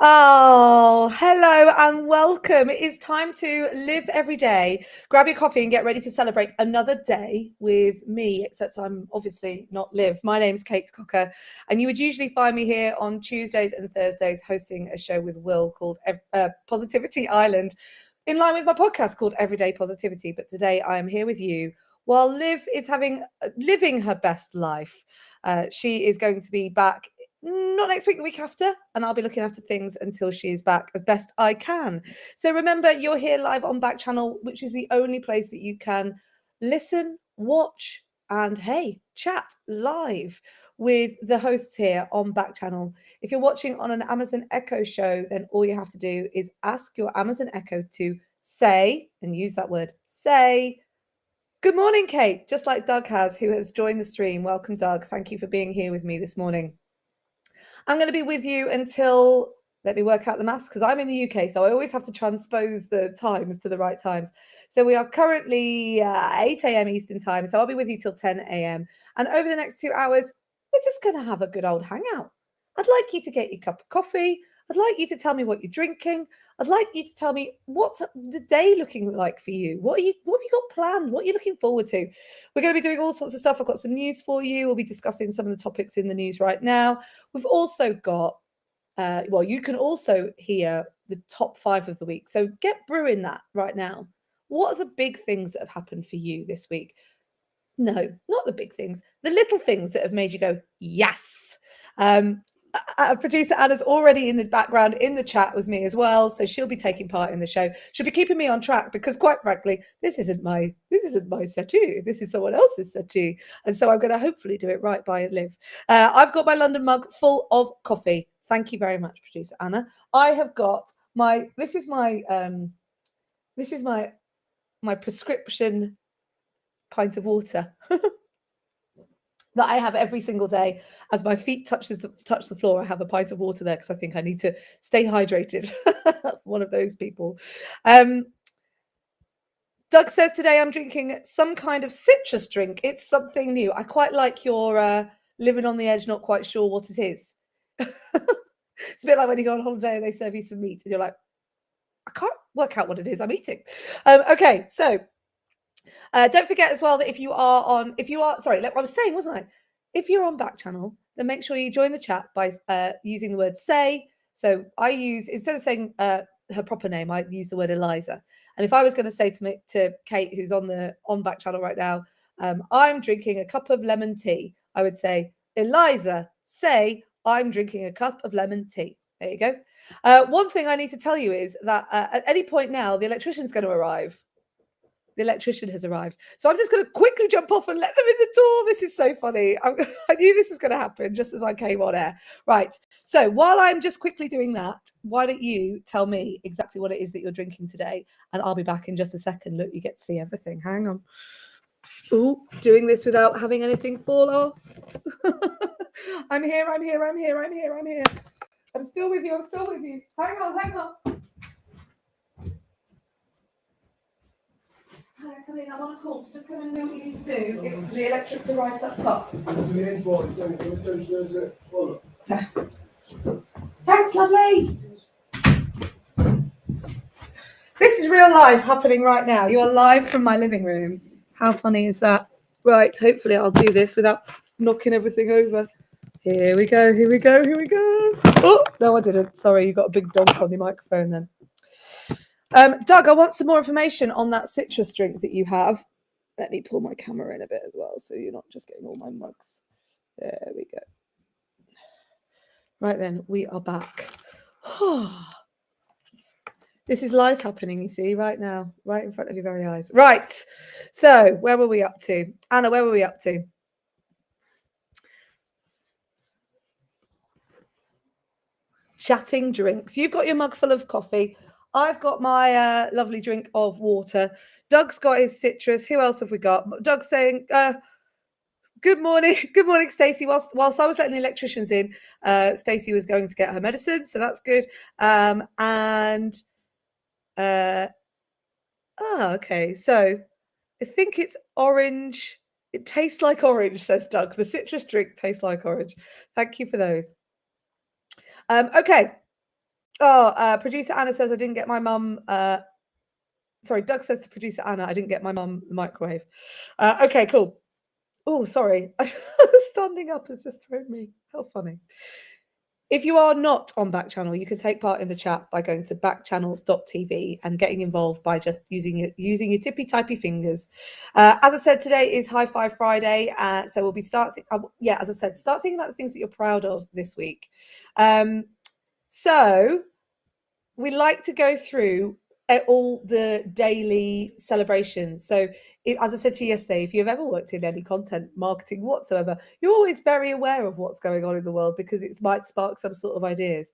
Oh, hello and welcome. It is time to live every day. Grab your coffee and get ready to celebrate another day with me, except I'm obviously not Liv. My name's Kate Cocker, and you would usually find me here on Tuesdays and Thursdays hosting a show with Will called Positivity Island, in line with my podcast called Everyday Positivity. But today I am here with you while Liv is living her best life. She is going to be back not next week, the week after, and I'll be looking after things until she is back as best I can. So remember, you're here live on Backchannel, which is the only place that you can listen, watch, and hey, chat live with the hosts here on Backchannel. If you're watching on an Amazon Echo show, then all you have to do is ask your Amazon Echo to say, and use that word, say, "Good morning, Kate," just like Doug has, who has joined the stream. Welcome, Doug. Thank you for being here with me this morning. I'm going to be with you until, let me work out the maths, because I'm in the UK, so I always have to transpose the times to the right times. So we are currently 8 a.m. Eastern time, so I'll be with you till 10 a.m. And over the next 2 hours, we're just going to have a good old hangout. I'd like you to get your cup of coffee. I'd like you to tell me what you're drinking. I'd like you to tell me what's the day looking like for you. What have you got planned? What are you looking forward to? We're going to be doing all sorts of stuff. I've got some news for you. We'll be discussing some of the topics in the news right now. We've also got, you can also hear the top 5 of the week. So get brewing that right now. What are the big things that have happened for you this week? No, not the big things. The little things that have made you go, yes. Producer Anna's already in the background in the chat with me as well, so she'll be taking part in the show. She'll be keeping me on track because, quite frankly, this isn't my settee. This is someone else's settee, and so I'm going to hopefully do it right by Liv. I've got my London mug full of coffee. Thank you very much, Producer Anna. I have got my. This is my prescription pint of water. That I have every single day. As my feet touch the floor, I have a pint of water there because I think I need to stay hydrated. One of those people. Doug says today I'm drinking some kind of citrus drink. It's something new. I quite like your living on the edge, not quite sure what it is. It's a bit like when you go on holiday and they serve you some meat and you're like, I can't work out what it is I'm eating. Okay, so don't forget as well that if you are, I was saying, wasn't I? If you're on Backchannel, then make sure you join the chat by using the word say. So I use, instead of saying her proper name, I use the word Eliza. And if I was going to say to Kate, who's on Backchannel right now, I'm drinking a cup of lemon tea, I would say, Eliza, say, I'm drinking a cup of lemon tea. There you go. One thing I need to tell you is that at any point now, the electrician's going to arrive. The electrician has arrived. So I'm just going to quickly jump off and let them in the door. This is so funny. I knew this was going to happen just as I came on air. Right. So while I'm just quickly doing that, why don't you tell me exactly what it is that you're drinking today? And I'll be back in just a second. Look, you get to see everything. Hang on. Ooh, doing this without having anything fall off. I'm here. I'm still with you. Hang on. Come in, I'm on a call. Just come in and do what you need to do. The electrics are right up top. So, thanks, lovely. This is real life happening right now. You are live from my living room. How funny is that? Right, hopefully I'll do this without knocking everything over. Here we go. Oh, no, I didn't. Sorry, you got a big donk on your microphone then. Doug, I want some more information on that citrus drink that you have. Let me pull my camera in a bit as well, so you're not just getting all my mugs. There we go. Right then, we are back. This is live happening, you see, right now, right in front of your very eyes. Right. So, where were we up to? Anna, where were we up to? Chatting drinks. You've got your mug full of coffee. I've got my lovely drink of water. Doug's got his citrus. Who else have we got? Doug's saying, good morning, Stacey. Whilst I was letting the electricians in, Stacey was going to get her medicine, so that's good. Okay. So I think it's orange. It tastes like orange, says Doug. The citrus drink tastes like orange. Thank you for those. Okay. Producer Anna says I didn't get my mum. Sorry, Doug says to producer Anna, I didn't get my mum the microwave. Okay, cool. Oh, sorry. Standing up has just thrown me. How funny. If you are not on Backchannel, you can take part in the chat by going to backchannel.tv and getting involved by just using your tippy typey fingers. As I said, today is High Five Friday, so we'll be start thinking about the things that you're proud of this week. So we like to go through all the daily celebrations. So, as I said to you yesterday, if you've ever worked in any content marketing whatsoever, you're always very aware of what's going on in the world because it might spark some sort of ideas.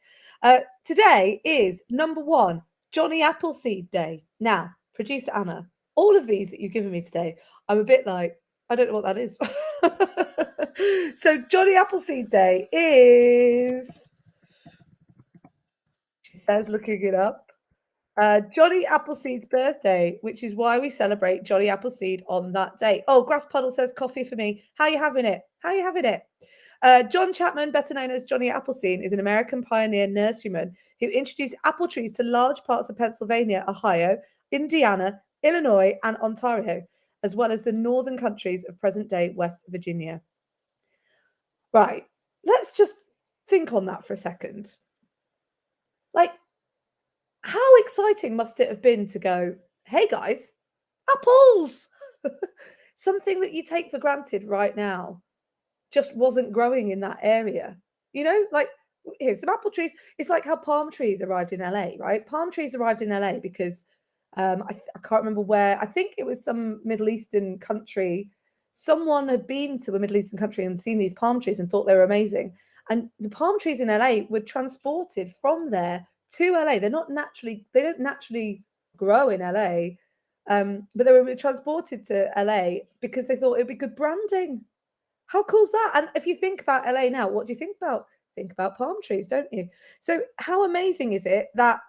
Today is number 1, Johnny Appleseed Day. Now, producer Anna, all of these that you've given me today, I'm a bit like, I don't know what that is. So, Johnny Appleseed Day is, she says, looking it up. Johnny Appleseed's birthday, which is why we celebrate Johnny Appleseed on that day. Oh, Grass Puddle says coffee for me. How you having it? How you having it? John Chapman, better known as Johnny Appleseed, is an American pioneer nurseryman who introduced apple trees to large parts of Pennsylvania, Ohio, Indiana, Illinois, and Ontario, as well as the northern countries of present-day West Virginia. Right, let's just think on that for a second. Like, how exciting must it have been to go, hey guys, apples! Something that you take for granted right now just wasn't growing in that area. You know, like, here's some apple trees. It's like how palm trees arrived in LA, right? Palm trees arrived in LA because I can't remember where. I think it was some Middle Eastern country. Someone had been to a Middle Eastern country and seen these palm trees and thought they were amazing. And the palm trees in LA were transported from there to LA. They don't naturally grow in LA, but they were transported to LA because they thought it'd be good branding. How cool is that? And if you think about LA now, what do you think about? Think about palm trees, don't you? So how amazing is it that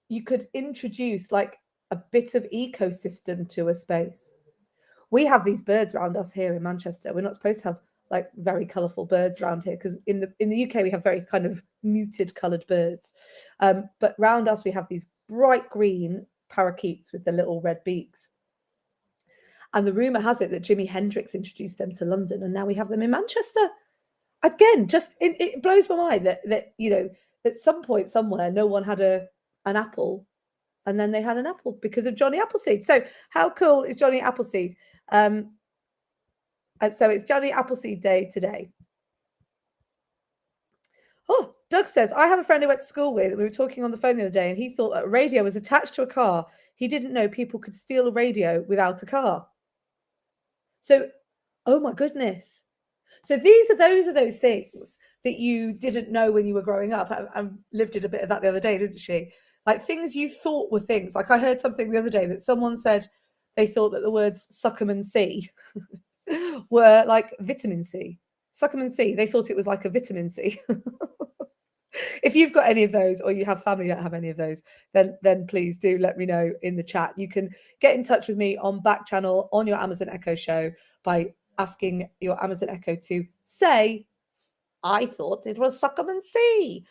you could introduce like a bit of ecosystem to a space? We have these birds around us here in Manchester. We're not supposed to have like very colourful birds around here because in the UK we have very kind of muted coloured birds, but round us we have these bright green parakeets with the little red beaks. And the rumour has it that Jimi Hendrix introduced them to London, and now we have them in Manchester. Again, just it blows my mind that you know at some point somewhere no one had an apple, and then they had an apple because of Johnny Appleseed. So how cool is Johnny Appleseed? And so it's Johnny Appleseed Day today. Oh, Doug says, I have a friend I went to school with. We were talking on the phone the other day, and he thought that a radio was attached to a car. He didn't know people could steal a radio without a car. So, oh my goodness. So those are those things that you didn't know when you were growing up. And Liv did a bit of that the other day, didn't she? Like things you thought were things. Like I heard something the other day that someone said they thought that the words suckerman C were like vitamin C. Suckerman C, they thought it was like a vitamin C. If you've got any of those or you have family that have any of those, then please do let me know in the chat. You can get in touch with me on Backchannel on your Amazon Echo show by asking your Amazon Echo to say, I thought it was Suckerman C.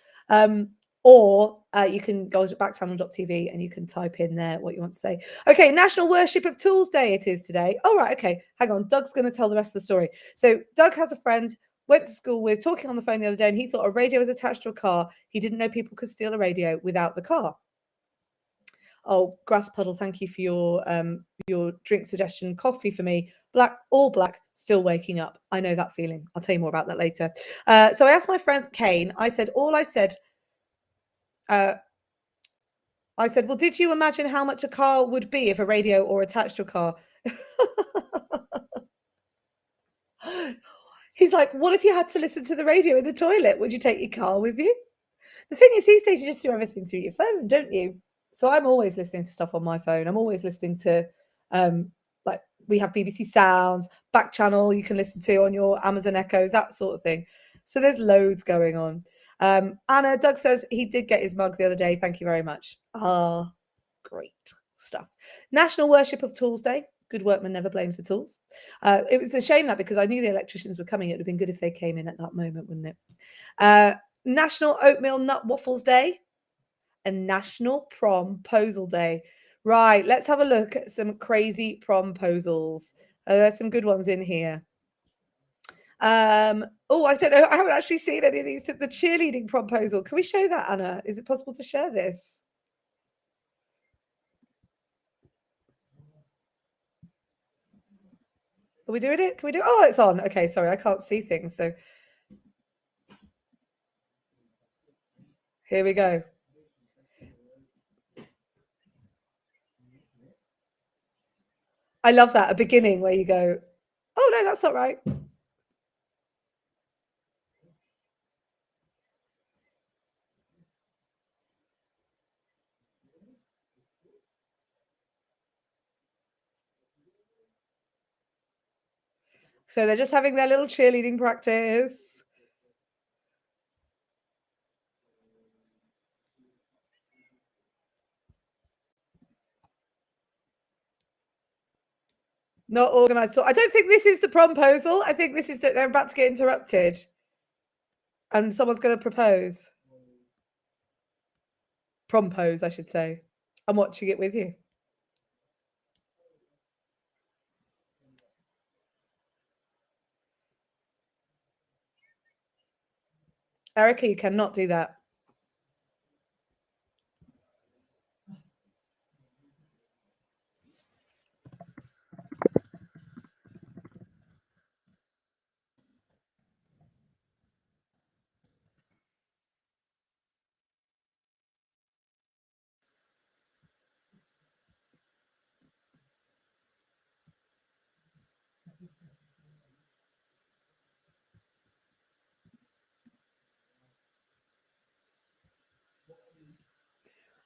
Or you can go to backchannel.tv and you can type in there what you want to say. Okay, National Worship of Tools Day it is today. Oh, right, okay. Hang on. Doug's going to tell the rest of the story. So Doug has a friend, went to school with, talking on the phone the other day, and he thought a radio was attached to a car. He didn't know people could steal a radio without the car. Oh, Grass Puddle, thank you for your drink suggestion. Coffee for me. Black, all black, still waking up. I know that feeling. I'll tell you more about that later. So I asked my friend Kane, I said, well, did you imagine how much a car would be if a radio or attached to a car? He's like, what if you had to listen to the radio in the toilet? Would you take your car with you? The thing is, these days you just do everything through your phone, don't you? So I'm always listening to stuff on my phone. I'm always listening to, like we have BBC Sounds, Backchannel you can listen to on your Amazon Echo, that sort of thing. So there's loads going on. Anna, Doug says he did get his mug the other day. Thank you very much. Ah, great stuff. National Worship of Tools Day. Good workman never blames the tools. It was a shame that because I knew the electricians were coming, it would have been good if they came in at that moment, wouldn't it? National Oatmeal Nut Waffles Day and National Promposal Day. Right, let's have a look at some crazy promposals. There's some good ones in here. Oh, I don't know. I haven't actually seen any of these. The cheerleading proposal. Can we show that, Anna? Is it possible to share this? Are we doing it? Can we do it? Oh, it's on. Okay, sorry, I can't see things. So here we go. I love that. A beginning where you go, oh, no, that's not right. So they're just having their little cheerleading practice. Not organised. So I don't think this is the promposal. I think this is that they're about to get interrupted. And someone's going to propose. Prompose, I should say. I'm watching it with you. Erica, you cannot do that.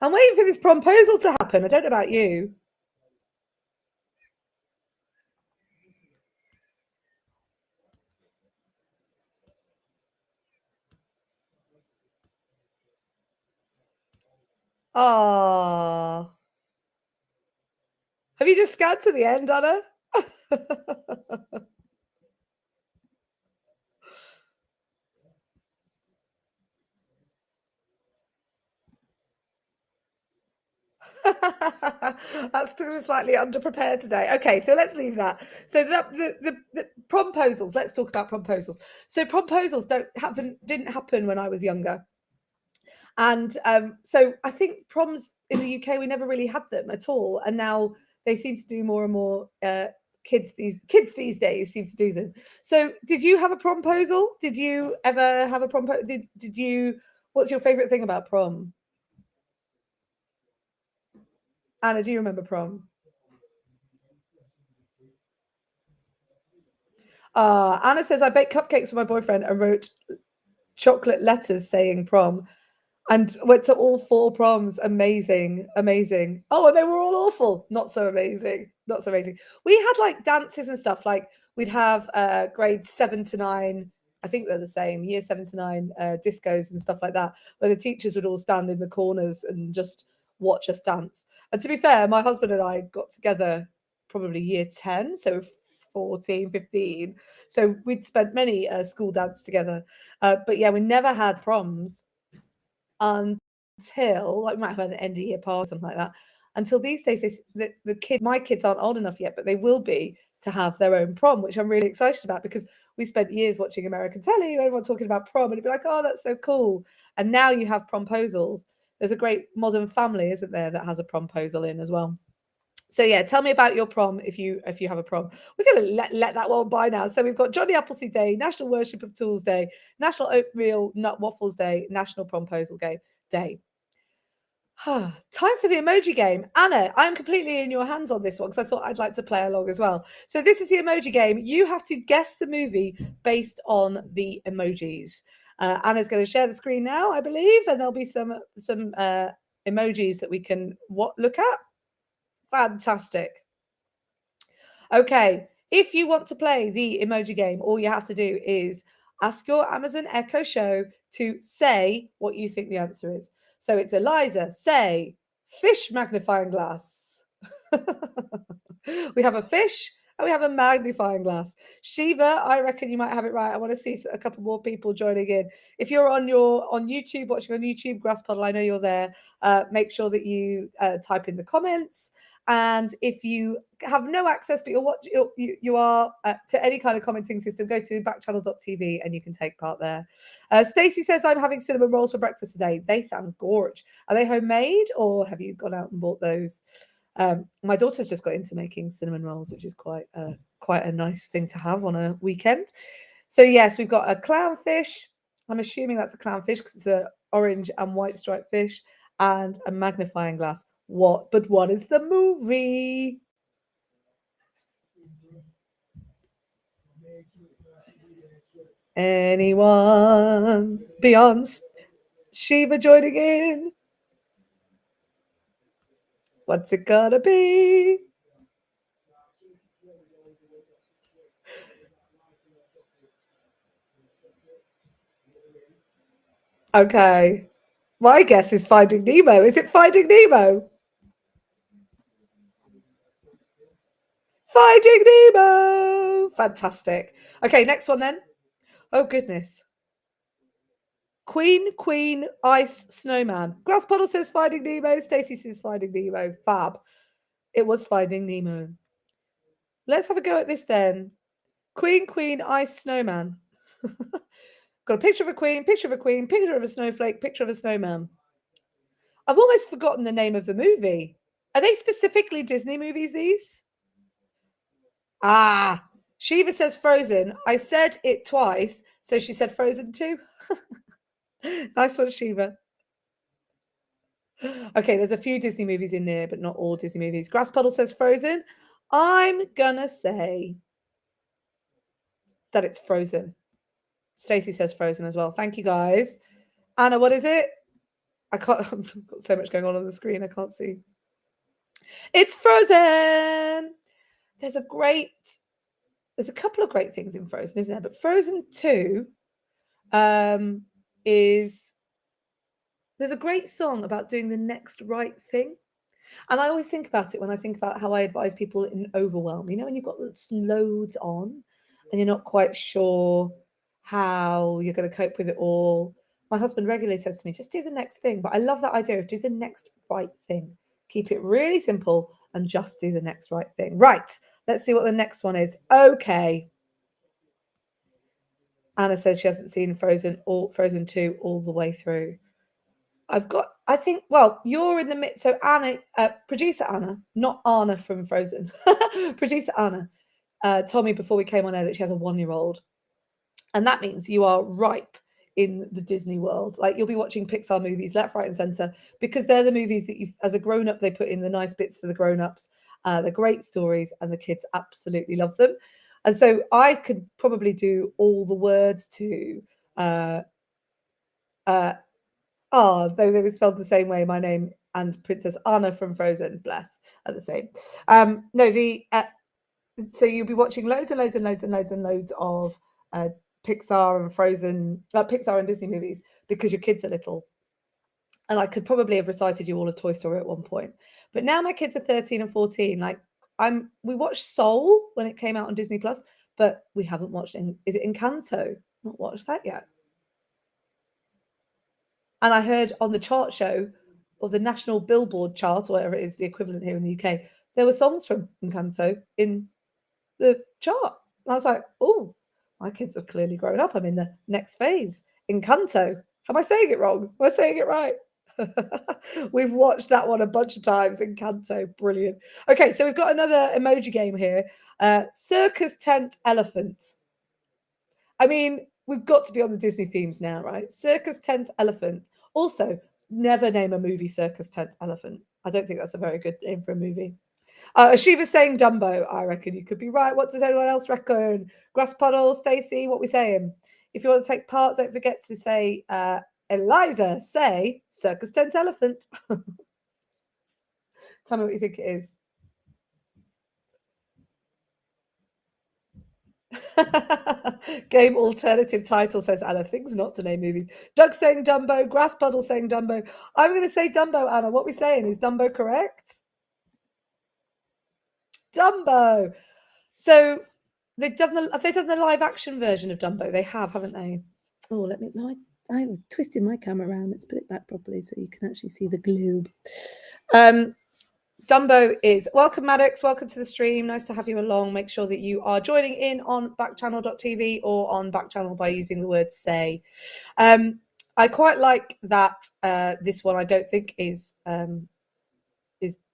I'm waiting for this promposal to happen. I don't know about you. Ah. Have you just scanned to the end, Anna? That's too slightly underprepared today. Okay, so let's leave that. So the promposals. Let's talk about promposals. So promposals didn't happen when I was younger, and so I think proms in the UK we never really had them at all, and now they seem to do more and more. Kids these days seem to do them. So, did you have a promposal? Did you ever have a promposal? Did you? What's your favorite thing about prom? Anna, do you remember prom? Anna says, I baked cupcakes for my boyfriend and wrote chocolate letters saying prom and went to all 4 proms. Amazing, amazing. Oh, and they were all awful. Not so amazing. Not so amazing. We had like dances and stuff. Like we'd have grades 7 to 9. I think they're the same, year 7 to 9 discos and stuff like that, where the teachers would all stand in the corners and just watch us dance. And to be fair, my husband and I got together probably year 10, so 14, 15. So we'd spent many school dance together. But yeah, we never had proms until like we might have had an end of year party or something like that. Until these days, my kids aren't old enough yet, but they will be to have their own prom, which I'm really excited about because we spent years watching American telly, everyone talking about prom, and it'd be like, oh, that's so cool. And now you have promposals. There's a great Modern Family, isn't there, that has a promposal in as well. So yeah, tell me about your prom if you have a prom. We're gonna let that one by now. So we've got Johnny Appleseed Day, National Worship of Tools Day, National Oatmeal Nut Waffles Day, National Promposal Day. Time for the emoji game. Anna, I'm completely in your hands on this one because I thought I'd like to play along as well. So this is the emoji game. You have to guess the movie based on the emojis. Anna's going to share the screen now, I believe, and there'll be some emojis that we can look at. Fantastic. Okay, if you want to play the emoji game, all you have to do is ask your Amazon Echo Show to say what you think the answer is. So it's Eliza, say fish magnifying glass. We have a fish and we have a magnifying glass. Shiva, I reckon you might have it right. I want to see a couple more people joining in. If you're on YouTube, watching on YouTube, Grass Puddle, I know you're there. Make sure that you type in the comments. And if you have no access, but you are to any kind of commenting system, go to backchannel.tv and you can take part there. Stacey says, I'm having cinnamon rolls for breakfast today. They sound gorge. Are they homemade or have you gone out and bought those? My daughter's just got into making cinnamon rolls, which is quite a nice thing to have on a weekend. So yes, we've got a clownfish. I'm assuming that's a clownfish because it's an orange and white striped fish, and a magnifying glass. But what is the movie? Anyone? Beyonce? Shiva joining in? What's it gonna be? Okay. My guess is Finding Nemo. Is it Finding Nemo? Finding Nemo. Fantastic. Okay, next one then. Oh, goodness. Queen, Ice, Snowman. Grass Puddle says Finding Nemo. Stacey says Finding Nemo. Fab. It was Finding Nemo. Let's have a go at this then. Queen, Ice, Snowman. Got a picture of a queen, picture of a snowflake, picture of a snowman. I've almost forgotten the name of the movie. Are they specifically Disney movies, these? Ah, Shiva says Frozen. I said it twice, so she said Frozen too. Nice one, Shiva. Okay, there's a few Disney movies in there, but not all Disney movies. Grass Puddle says Frozen. I'm gonna say that it's Frozen. Stacey says Frozen as well. Thank you, guys. Anna, what is it? I can't. I've got so much going on the screen. I can't see. It's Frozen. There's a couple of great things in Frozen, isn't there? But Frozen 2 is there's a great song about doing the next right thing. And I always think about it when I think about how I advise people in overwhelm. You know, when you've got loads on and you're not quite sure how you're going to cope with it all. My husband regularly says to me, just do the next thing. But I love that idea of do the next right thing. Keep it really simple and just do the next right thing. Right. Let's see what the next one is. Okay. Anna says she hasn't seen Frozen 2 all the way through. You're in the midst. So Anna, producer Anna, not Anna from Frozen, producer Anna told me before we came on air that she has a 1-year-old. And that means you are ripe in the Disney world. Like you'll be watching Pixar movies left, right and center because they're the movies that as a grown-up, they put in the nice bits for the grown-ups. They're great stories and the kids absolutely love them. And so I could probably do all the words to though they were spelled the same way, my name and Princess Anna from Frozen, bless, are the same. So you'll be watching loads of Pixar and Frozen, Pixar and Disney movies because your kids are little. And I could probably have recited you all of Toy Story at one point. But now my kids are 13 and 14. Like we watched Soul when it came out on Disney Plus, but we haven't watched is it Encanto? Not watched that yet. And I heard on the chart show or the national Billboard chart, or whatever it is, the equivalent here in the UK, there were songs from Encanto in the chart. And I was like, oh, my kids have clearly grown up. I'm in the next phase. Encanto. Am I saying it wrong? Am I saying it right? We've watched that one a bunch of times. Encanto. Brilliant. Okay, so we've got another emoji game here. Circus tent elephant. I mean, we've got to be on the Disney themes now, right? Circus tent elephant. Also, never name a movie Circus tent elephant. I don't think that's a very good name for a movie. Shiva's saying Dumbo. I reckon you could be right. What does anyone else reckon? Grass Puddle, Stacey, what we saying? If you want to take part, don't forget to say, Eliza, say circus tent elephant. Tell me what you think it is. Game alternative title, says Anna. Things not to name movies. Doug saying Dumbo. Grass Puddle saying Dumbo. I'm going to say Dumbo, Anna. What are we saying? Is Dumbo correct? Dumbo. So have they done the live action version of Dumbo? They have, haven't they? Oh, I've twisted my camera around. Let's put it back properly so you can actually see the globe. Dumbo is welcome, Maddox. Welcome to the stream. Nice to have you along. Make sure that you are joining in on backchannel.tv or on backchannel by using the word say. I quite like that this one I don't think is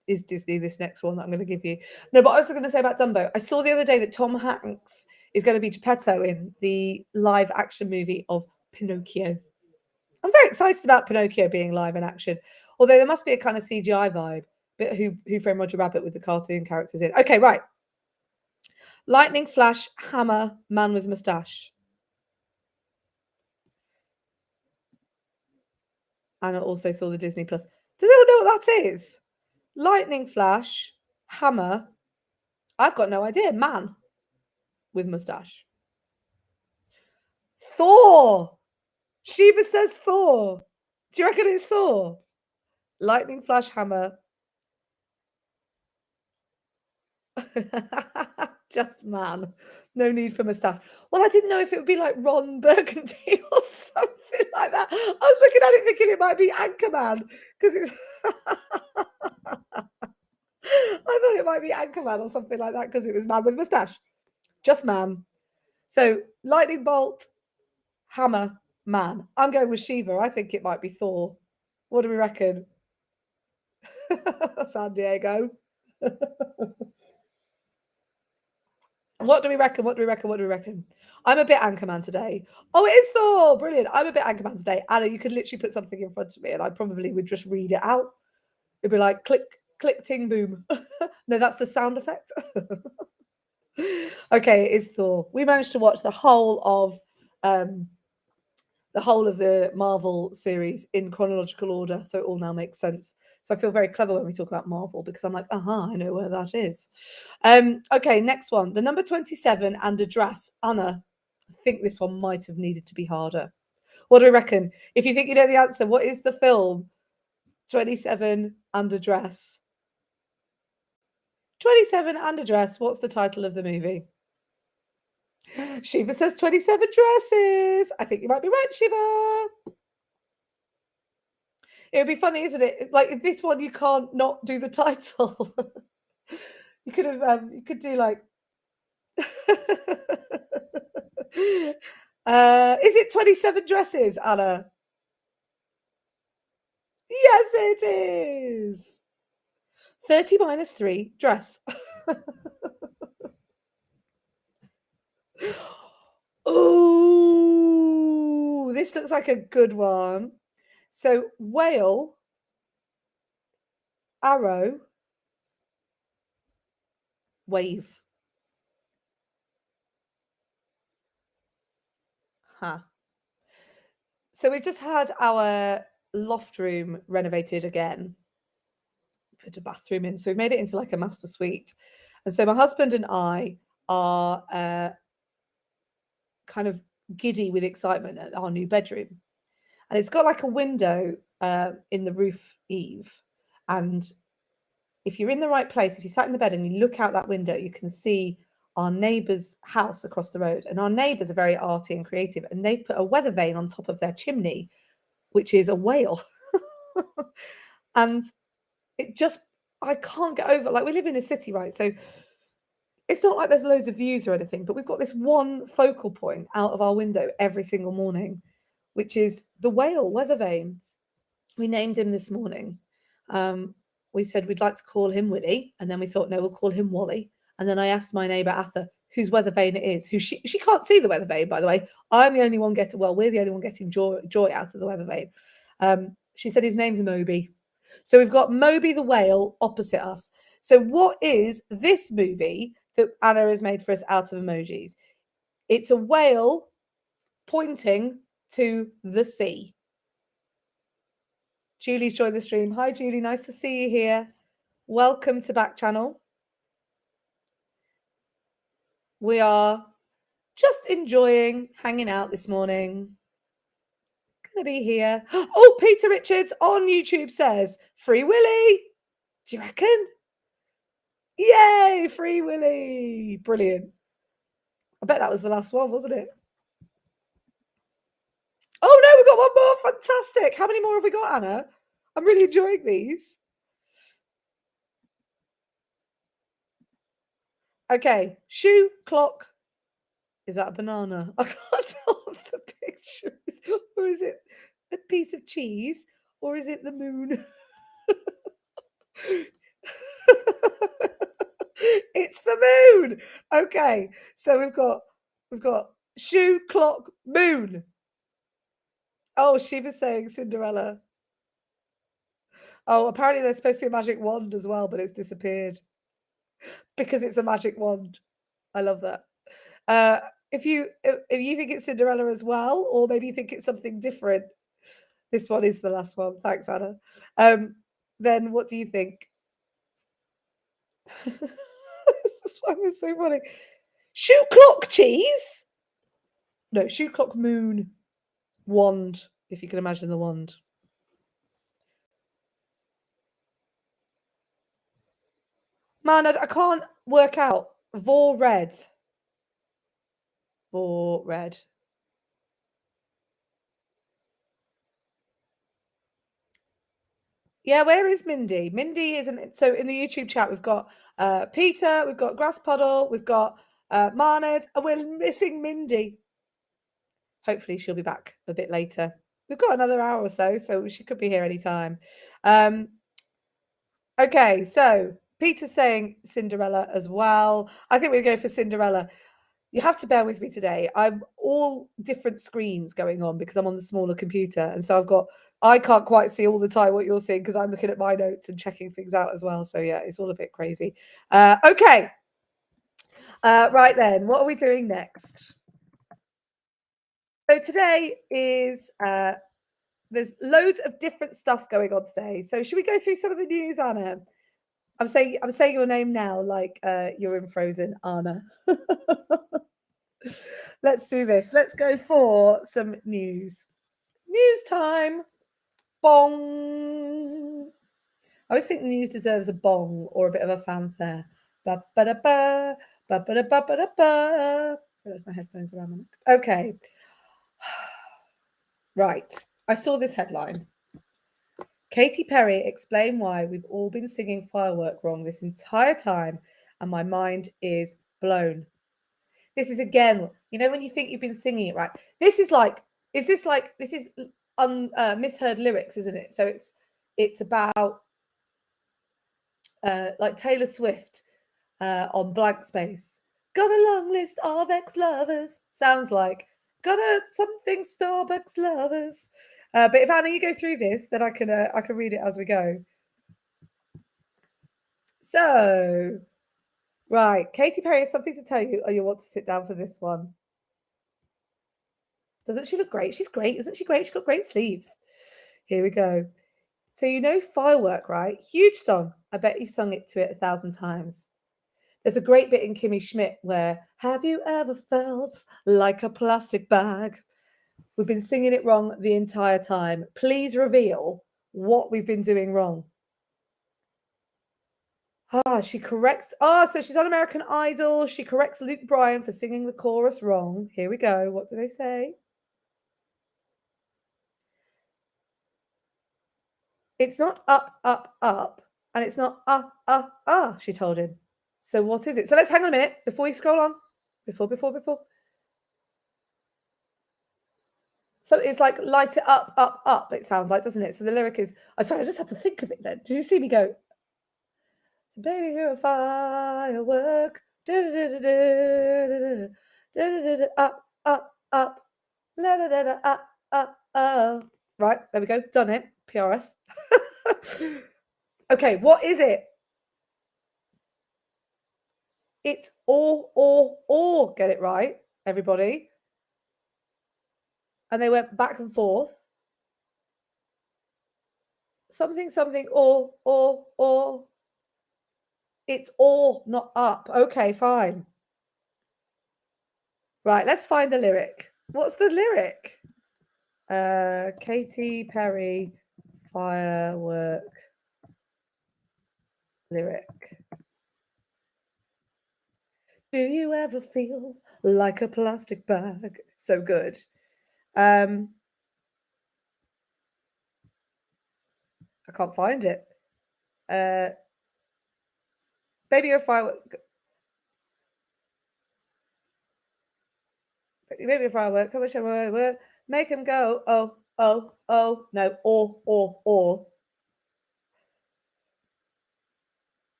Disney, this next one that I'm going to give you. No, but I was going to say about Dumbo. I saw the other day that Tom Hanks is going to be Geppetto in the live action movie of Pinocchio. I'm very excited about Pinocchio being live in action, although there must be a kind of CGI vibe. But Who Framed Roger Rabbit with the cartoon characters in. Okay, right. Lightning, flash, hammer, man with moustache. And I also saw the Disney Plus. Does anyone know what that is? Lightning, flash, hammer. I've got no idea. Man with moustache. Thor. Shiva says Thor. Do you reckon it's Thor? Lightning, flash, hammer. Just man. No need for moustache. Well, I didn't know if it would be like Ron Burgundy or something like that. I was looking at it thinking it might be Anchorman because it's. I thought it might be Anchorman or something like that because it was man with moustache. Just man. So lightning bolt, hammer, man. I'm going with Shiva. I think it might be Thor. What do we reckon? San Diego. What do we reckon? What do we reckon? What do we reckon? I'm a bit Anchorman today. Oh, it is Thor. Brilliant. I'm a bit Anchorman today. Anna, you could literally put something in front of me and I probably would just read it out. It'd be like click, click, ting, boom. No, that's the sound effect. Okay, it is Thor. We managed to watch the whole of the Marvel series in chronological order, so it all now makes sense. So I feel very clever when we talk about Marvel because I'm like, I know where that is. Okay, next one. The number 27 and address. Anna, I think this one might have needed to be harder. What do we reckon? If you think you know the answer, what is the film 27 and address? 27 and address. What's the title of the movie? Shiva says 27 dresses. I think you might be right, Shiva. It would be funny, isn't it? Like this one, you can't not do the title. You could have, you could do like. Is it 27 dresses, Anna? Yes, it is. 30 minus 3, dress. Oh, this looks like a good one. So, whale, arrow, wave. Huh. So we've just had our loft room renovated again. Put a bathroom in. So we've made it into like a master suite. And so my husband and I are kind of giddy with excitement at our new bedroom. And it's got like a window in the roof eave. And if you're in the right place, if you sat in the bed and you look out that window, you can see our neighbour's house across the road. And our neighbours are very arty and creative. And they've put a weather vane on top of their chimney, which is a whale. And it just, I can't get over, like we live in a city, right? So it's not like there's loads of views or anything, but we've got this one focal point out of our window every single morning, which is the whale weather vane. We named him this morning. We said we'd like to call him Willie, and then we thought, no, we'll call him Wally. And then I asked my neighbour Atha whose weather vane it is, who she can't see the weather vane, by the way. I'm the only one getting, well, we're the only one getting joy out of the weather vane. She said his name's Moby. So we've got Moby the whale opposite us. So what is this movie that Anna has made for us out of emojis? It's a whale pointing to the sea. Julie's joined the stream. Hi, Julie. Nice to see you here. Welcome to Backchannel. We are just enjoying hanging out this morning. Gonna be here. Oh, Peter Richards on YouTube says, Free Willy. Do you reckon? Yay, Free Willy. Brilliant. I bet that was the last one, wasn't it? Oh no, we've got one more. Fantastic. How many more have we got, Anna? I'm really enjoying these. Okay, shoe, clock. Is that a banana? I can't tell what the picture is. Or is it a piece of cheese? Or is it the moon? It's the moon. Okay, so we've got shoe, clock, moon. Oh, she was saying Cinderella. Oh, apparently there's supposed to be a magic wand as well, but it's disappeared because it's a magic wand. I love that. Uh, if you think it's Cinderella as well, or maybe you think it's something different, this one is the last one. Thanks, Anna. Then what do you think? This one is so funny. Shoe clock cheese? No, shoe clock moon wand. If you can imagine the wand. Man, I can't work out. Vor red. Vor red. Yeah, where is Mindy? Mindy isn't. So in the YouTube chat, we've got Peter, we've got Grass Puddle, we've got Marned, and we're missing Mindy. Hopefully, she'll be back a bit later. We've got another hour or so she could be here anytime. Okay, so Peter's saying Cinderella as well. I think we'll go for Cinderella. You have to bear with me today. I'm all different screens going on because I'm on the smaller computer. And so I can't quite see all the time what you're seeing because I'm looking at my notes and checking things out as well. So yeah, it's all a bit crazy. Okay. Right then, what are we doing next? So today is there's loads of different stuff going on today. So should we go through some of the news, Anna? I'm saying your name now, like you're in Frozen, Anna. Let's do this. Let's go for some news. News time. Bong. I always think the news deserves a bong or a bit of a fanfare. Ba ba da ba ba ba da ba ba da ba. That's my headphones around. Okay. Right. I saw this headline. Katy Perry explained why we've all been singing Firework wrong this entire time, and my mind is blown. This is again, when you think you've been singing it right. This is misheard lyrics, isn't it? So it's about like Taylor Swift on Blank Space. Got a long list of ex-lovers. Sounds like got a something Starbucks lovers. But if Anna, you go through this, then I can read it as we go. So, right, Katy Perry has something to tell you. Oh, you want to sit down for this one? Doesn't she look great? She's great, isn't she great? She's got great sleeves. Here we go. So Firework, right? Huge song. I bet you've sung it to it 1,000 times. There's a great bit in Kimmy Schmidt where, have you ever felt like a plastic bag? We've been singing it wrong the entire time. Please reveal what we've been doing wrong. She corrects. So she's on American Idol. She corrects Luke Bryan for singing the chorus wrong. Here we go. What do they say? It's not up, up, up, and it's not she told him. So what is it? So let's hang on a minute before you scroll on. Before. So it's like light it up, up, up, it sounds like, doesn't it? So the lyric is, sorry, I just had to think of it then. Did you see me go? So baby, you're a firework. Up, up, up. La da da da up. Right, there we go. Done it. PRS. Okay, what is it? It's or. Get it right, everybody. And they went back and forth. Something, or. It's or, not up. Okay, fine. Right, let's find the lyric. What's the lyric? Katy Perry Firework lyric. Do you ever feel like a plastic bag? So good. I can't find it. Uh, Baby, you're a firework. Maybe a firework. Come on, make him go. Oh, oh, oh. No, or.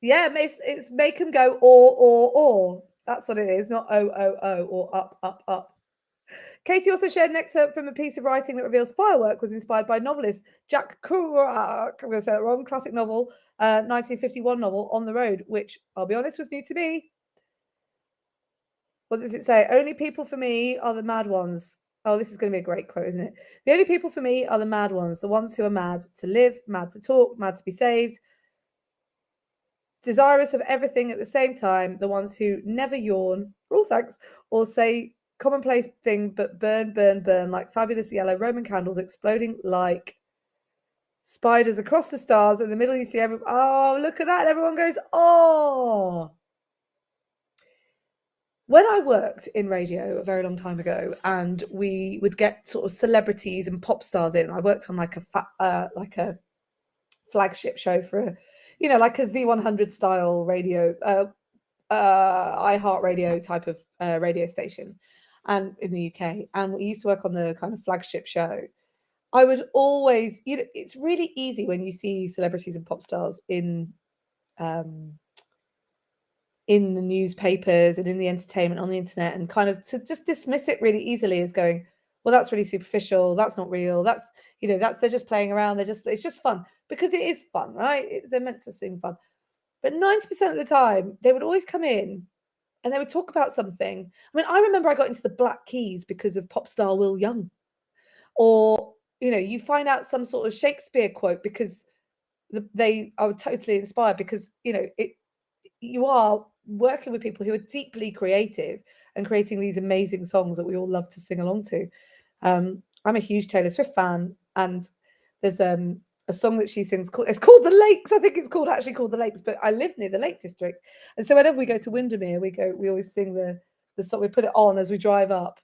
Yeah, it's make him go or. That's what it is, not oh, or up. Katie also shared an excerpt from a piece of writing that reveals Firework was inspired by novelist Jack Kerouac. I'm going to say that wrong. Classic novel, 1951 novel, On the Road, which I'll be honest was new to me. What does it say? Only people for me are the mad ones. Oh, this is going to be a great quote, isn't it? The only people for me are the mad ones, the ones who are mad to live, mad to talk, mad to be saved, desirous of everything at the same time, the ones who never yawn, oh thanks, or say commonplace thing but burn like fabulous yellow Roman candles exploding like spiders across the stars. In the middle you see everyone, oh look at that, everyone goes, oh. When I worked in radio a very long time ago, and we would get sort of celebrities and pop stars in, I worked on like a flagship show for a, like a Z100 style radio, iHeartRadio type of radio station, and in the UK, and we used to work on the kind of flagship show. I would always, it's really easy when you see celebrities and pop stars um, in the newspapers and in the entertainment on the internet, and kind of to just dismiss it really easily as going, well, that's really superficial, that's not real, they're just playing around, it's just fun, because it is fun, right? They're meant to seem fun. But 90% of the time they would always come in and they would talk about something. I mean, I remember I got into the Black Keys because of pop star Will Young, or you find out some sort of Shakespeare quote because they are totally inspired, because you are working with people who are deeply creative and creating these amazing songs that we all love to sing along to. I'm a huge Taylor Swift fan, and there's a song that she sings it's called The Lakes. I think it's actually called The Lakes, but I live near the Lake District, and so whenever we go to Windermere, we always sing the song. We put it on as we drive up.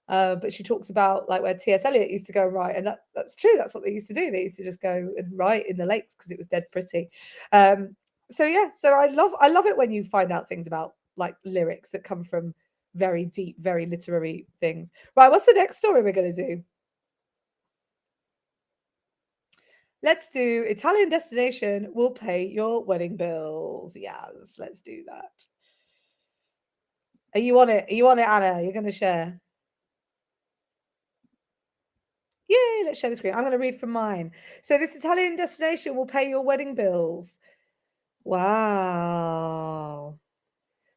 But she talks about like where T.S. Eliot used to go and write, and that's true. That's what they used to do. They used to just go and write in the lakes because it was dead pretty. So yeah, so I love it when you find out things about like lyrics that come from very deep, very literary things. Right, what's the next story we're going to do? Let's do Italian destination will pay your wedding bills. Yes, let's do that. Are you on it? Are you on it, Anna? You're going to share? Yay, let's share the screen. I'm going to read from mine. So this Italian destination will pay your wedding bills. Wow.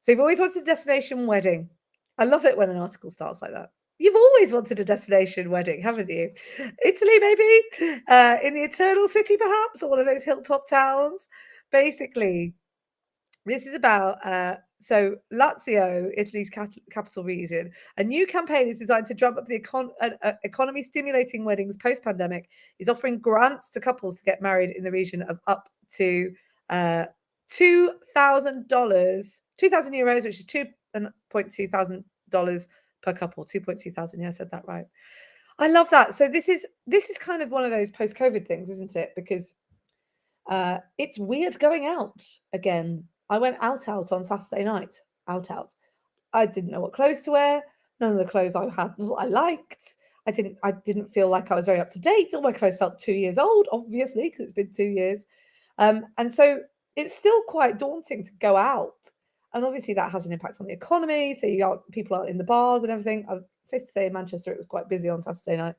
So you've always wanted a destination wedding. I love it when an article starts like that. You've always wanted a destination wedding, haven't you? Italy, maybe? In the Eternal City, perhaps? Or one of those hilltop towns? Basically, this is about so Lazio, Italy's capital region. A new campaign is designed to drum up the economy, stimulating weddings post-pandemic. Is offering grants to couples to get married in the region of up to $2,000, 2,000 euros, which is $2,200 per couple. 2,200. Yeah, I said that right. I love that. So this is kind of one of those post-COVID things, isn't it? Because it's weird going out again. I went out on Saturday night. Out. I didn't know what clothes to wear. None of the clothes I had I liked. I didn't feel like I was very up to date. All my clothes felt 2 years old, obviously, because it's been 2 years. And so it's still quite daunting to go out. And obviously that has an impact on the economy. So you got people out in the bars and everything. Safe to say in Manchester it was quite busy on Saturday night.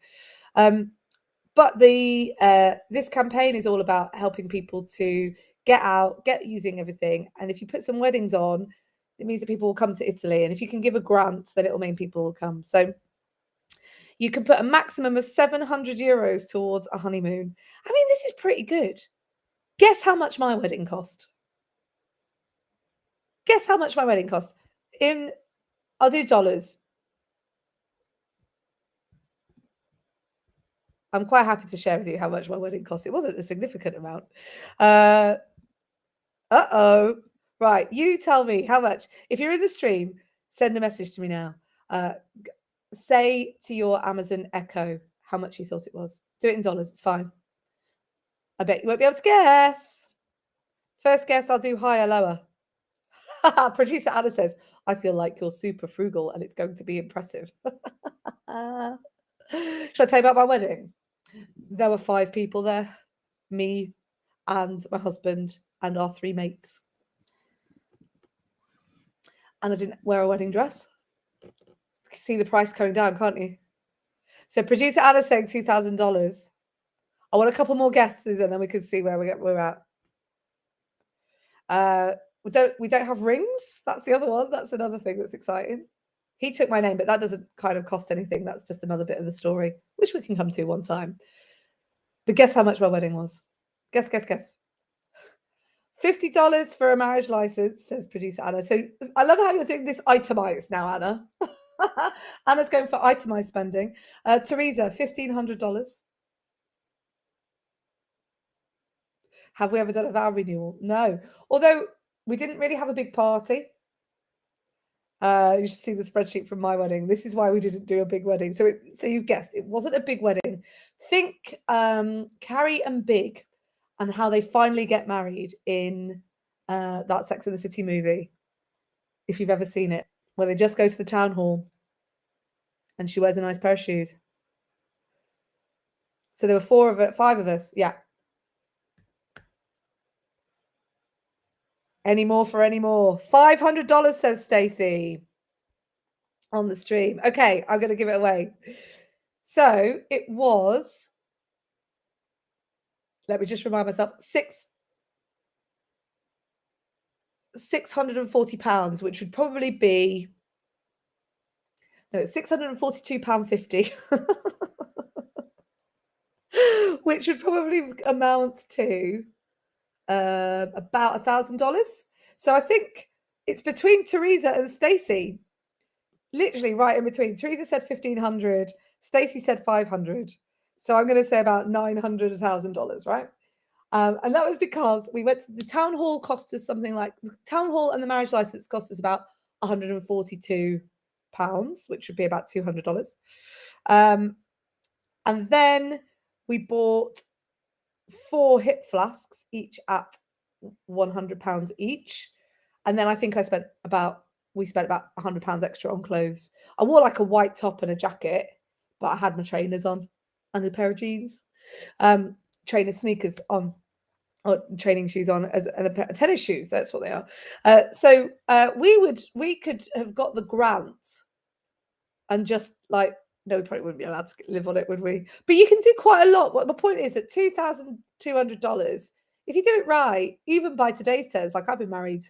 But this campaign is all about helping people to get out, get using everything. And if you put some weddings on, it means that people will come to Italy. And if you can give a grant, then it'll mean people will come. So you can put a maximum of 700 euros towards a honeymoon. I mean, this is pretty good. Guess how much my wedding cost? Guess how much my wedding cost? I'll do dollars. I'm quite happy to share with you how much my wedding cost. It wasn't a significant amount. Uh-oh. Right, you tell me how much. If you're in the stream, send a message to me now. Say to your Amazon Echo how much you thought it was. Do it in dollars, it's fine. I bet you won't be able to guess. First guess, I'll do higher, lower. Producer Anna says, I feel like you're super frugal and it's going to be impressive. Should I tell you about my wedding? There were 5 people there, me and my husband and our 3 mates. And I didn't wear a wedding dress. See the price coming down, can't you? So producer Anna's saying $2,000. I want a couple more guesses and then we can see where we're at. We don't have rings. That's the other one. That's another thing that's exciting. He took my name, but that doesn't kind of cost anything. That's just another bit of the story, which we can come to one time. But guess how much my wedding was? Guess. $50 for a marriage license, says producer Anna. So I love how you're doing this itemized now, Anna. Anna's going for itemized spending. Teresa, $1,500. Have we ever done a vow renewal? No. Although we didn't really have a big party. You should see the spreadsheet from my wedding. This is why we didn't do a big wedding. So you've guessed, it wasn't a big wedding. Think Carrie and Big and how they finally get married in that Sex and the City movie, if you've ever seen it, where they just go to the town hall and she wears a nice pair of shoes. So there were 5 of us. Yeah. Any more for any more? $500, says Stacey on the stream. Okay, I'm going to give it away. So it was, let me just remind myself, £640, which would probably be, no, £642.50, which would probably amount to about $1,000. So I think it's between Teresa and Stacey, literally right in between. Teresa said 1,500, Stacey said 500. So I'm going to say about $900, $1,000, right? And that was because we went to the town hall. Cost us something like, the town hall and the marriage license cost us about £142, which would be about $200. And then we bought 4 hip flasks, each at £100 each. And then I think we spent about £100 extra on clothes. I wore like a white top and a jacket, but I had my trainers on and a pair of jeans, trainer sneakers on, or training shoes on, and a pair of tennis shoes. That's what they are. So we could have got the grant and just like, no, we probably wouldn't be allowed to live on it, would we? But you can do quite a lot. What my point is, at $2,200, if you do it right, even by today's terms, like I've been married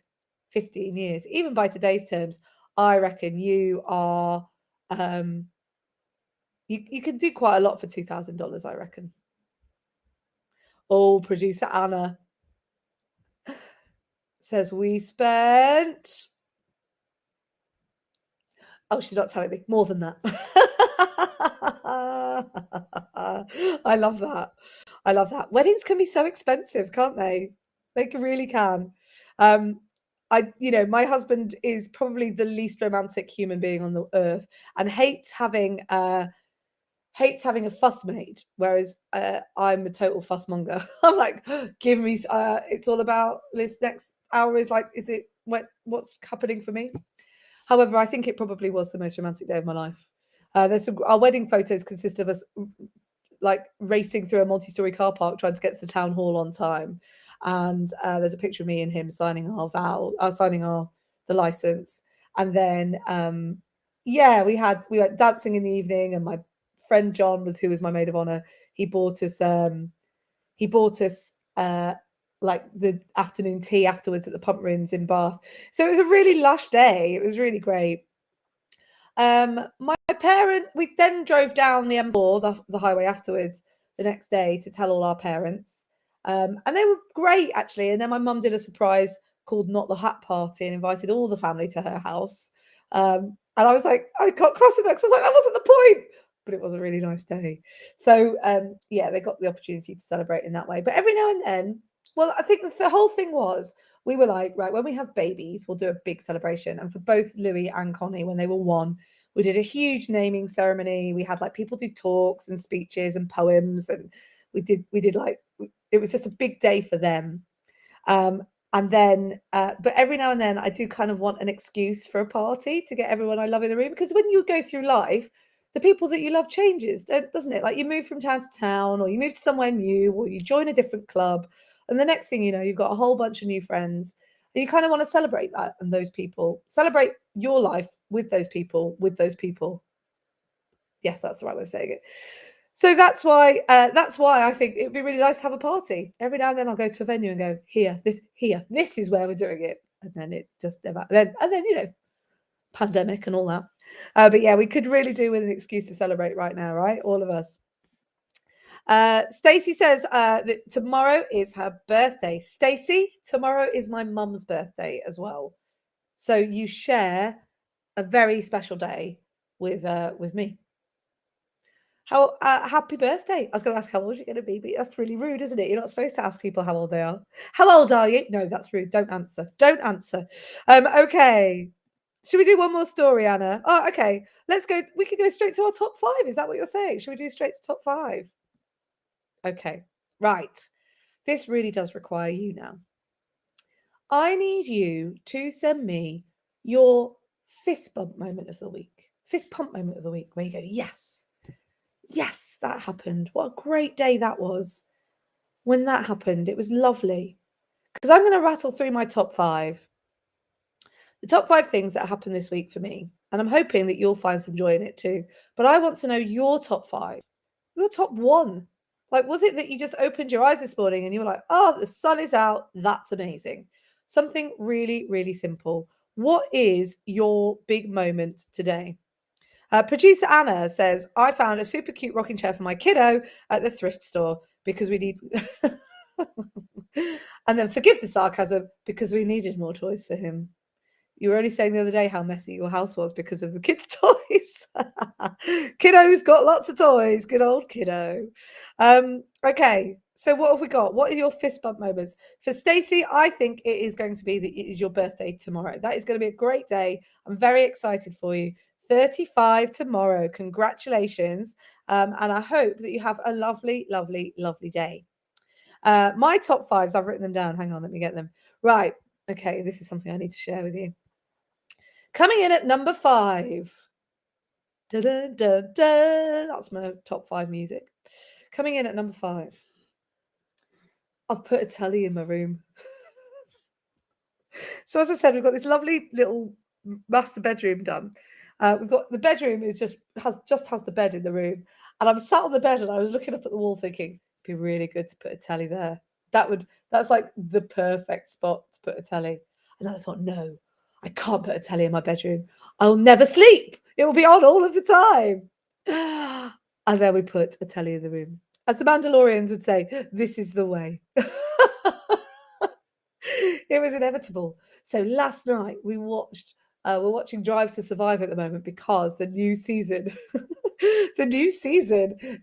15 years, even by today's terms, I reckon you are, you can do quite a lot for $2,000, I reckon. Oh, producer Anna says we spent, oh, she's not telling me, more than that. I love that. I love that. Weddings can be so expensive, can't they? They really can. My husband is probably the least romantic human being on the earth and hates having a fuss made, whereas I'm a total fussmonger. I'm like, give me, it's all about this next hour is like, what's happening for me? However, I think it probably was the most romantic day of my life. Our wedding photos consist of us like racing through a multi-story car park trying to get to the town hall on time. And there's a picture of me and him signing the license. And then, we went dancing in the evening, and my friend John who was my maid of honor. He bought us like the afternoon tea afterwards at the pump rooms in Bath. So it was a really lush day. It was really great. My parents, we then drove down the M4, the highway afterwards the next day to tell all our parents. And they were great, actually. And then my mum did a surprise called Not the Hat Party and invited all the family to her house. And I was like, I got cross with that because I was like, that wasn't the point. But it was a really nice day. So, they got the opportunity to celebrate in that way. But every now and then, Well, I think the whole thing was we were like, right, when we have babies, we'll do a big celebration. And for both Louis and Connie, when they were one, we did a huge naming ceremony. We had like people do talks and speeches and poems, and we did like it was just a big day for them. Um, and then, but every now and then, I do kind of want an excuse for a party to get everyone I love in the room, because when you go through life, the people that you love changes, doesn't it? Like you move from town to town, or you move to somewhere new, or you join a different club, and the next thing you know, you've got a whole bunch of new friends. And you kind of want to celebrate that and those people, celebrate your life with those people, with those people. Yes, that's the right way of saying it. So that's why I think it'd be really nice to have a party. Every now and then I'll go to a venue and go, here, this is where we're doing it. And then it just never and then, you know, pandemic and all that. But yeah, we could really do with an excuse to celebrate right now, right? All of us. Stacey says that tomorrow is her birthday. Stacey, tomorrow is my mum's birthday as well. So you share a very special day with me. How happy birthday. I was going to ask how old you're going to be, but that's really rude, isn't it? You're not supposed to ask people how old they are. How old are you? No, that's rude. Don't answer. Don't answer. Okay. Should we do one more story, Anna? Oh, okay. Let's go. We can go straight to our top 5. Is that what you're saying? Should we do straight to top 5? Okay. Right. This really does require you now. I need you to send me your fist bump moment of the week. Fist pump moment of the week, where you go, yes. Yes, that happened. What a great day that was when that happened. It was lovely. Because I'm going to rattle through my top 5. The top 5 things that happened this week for me. And I'm hoping that you'll find some joy in it too. But I want to know your top 5. Your top 1. Like, was it that you just opened your eyes this morning and you were like, oh, the sun is out. That's amazing. Something really, really simple. What is your big moment today? Producer Anna says, I found a super cute rocking chair for my kiddo at the thrift store because we need. And then forgive the sarcasm, because we needed more toys for him. You were only saying the other day how messy your house was because of the kids' toys. Kiddo's got lots of toys. Good old kiddo. Okay, so what have we got? What are your fist bump moments? For Stacey, I think it is going to be that it is your birthday tomorrow. That is going to be a great day. I'm very excited for you. 35 tomorrow. Congratulations. And I hope that you have a lovely, lovely, lovely day. My top 5s, I've written them down. Hang on, let me get them. Right. Okay, this is something I need to share with you. Coming in at number 5. Dun, dun, dun, dun. That's my top 5 music. Coming in at number 5. I've put a telly in my room. So as I said, we've got this lovely little master bedroom done. We've got the bedroom is just has the bed in the room, and I'm sat on the bed and I was looking up at the wall thinking it'd be really good to put a telly there. That's like the perfect spot to put a telly. And then I thought, no, I can't put a telly in my bedroom. I'll never sleep. It will be on all of the time. And then we put a telly in the room. As the Mandalorians would say, this is the way. It was inevitable. So last night we're watching Drive to Survive at the moment because the new season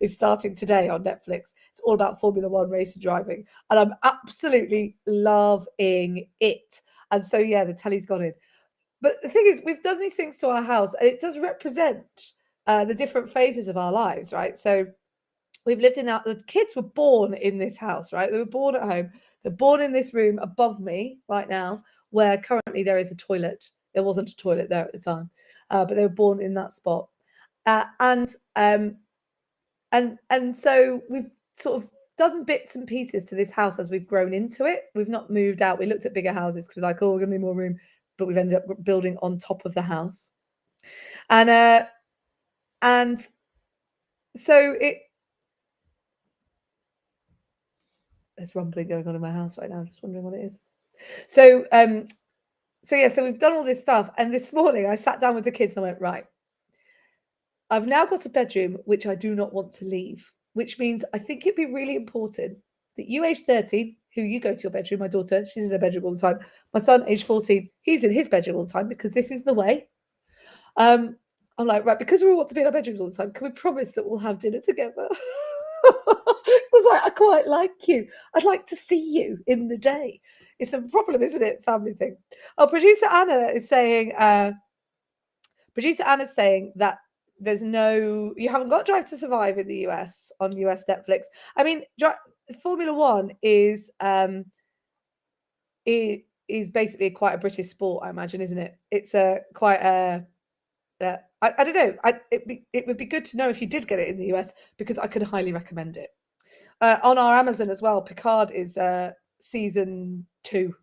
is starting today on Netflix. It's all about Formula One racing driving, and I'm absolutely loving it. And so yeah, the telly's gone in. But the thing is, we've done these things to our house, and it does represent the different phases of our lives, right? So we've lived in that. The kids were born in this house, right? They were born at home. They're born in this room above me right now, where currently there is a toilet. There wasn't a toilet there at the time, but they were born in that spot. And so we've sort of done bits and pieces to this house as we've grown into it. We've not moved out. We looked at bigger houses because we're like, oh, we're going to be more room, but we've ended up building on top of the house. And so there's rumbling going on in my house right now. I'm just wondering what it is. So we've done all this stuff. And this morning I sat down with the kids and I went, right, I've now got a bedroom which I do not want to leave, which means I think it'd be really important that you, age 13, who you go to your bedroom, my daughter, she's in her bedroom all the time. My son, age 14, he's in his bedroom all the time because this is the way. I'm like, right, because we want to be in our bedrooms all the time, can we promise that we'll have dinner together? I was like, I quite like you. I'd like to see you in the day. It's a problem, isn't it? Family thing. Oh, producer Anna's saying that you haven't got Drive to Survive in the US on US Netflix. I mean, Formula One it is basically quite a British sport, I imagine, isn't it? It's quite a I don't know. It would be good to know if you did get it in the US because I could highly recommend it. On our Amazon as well, Picard is season 2.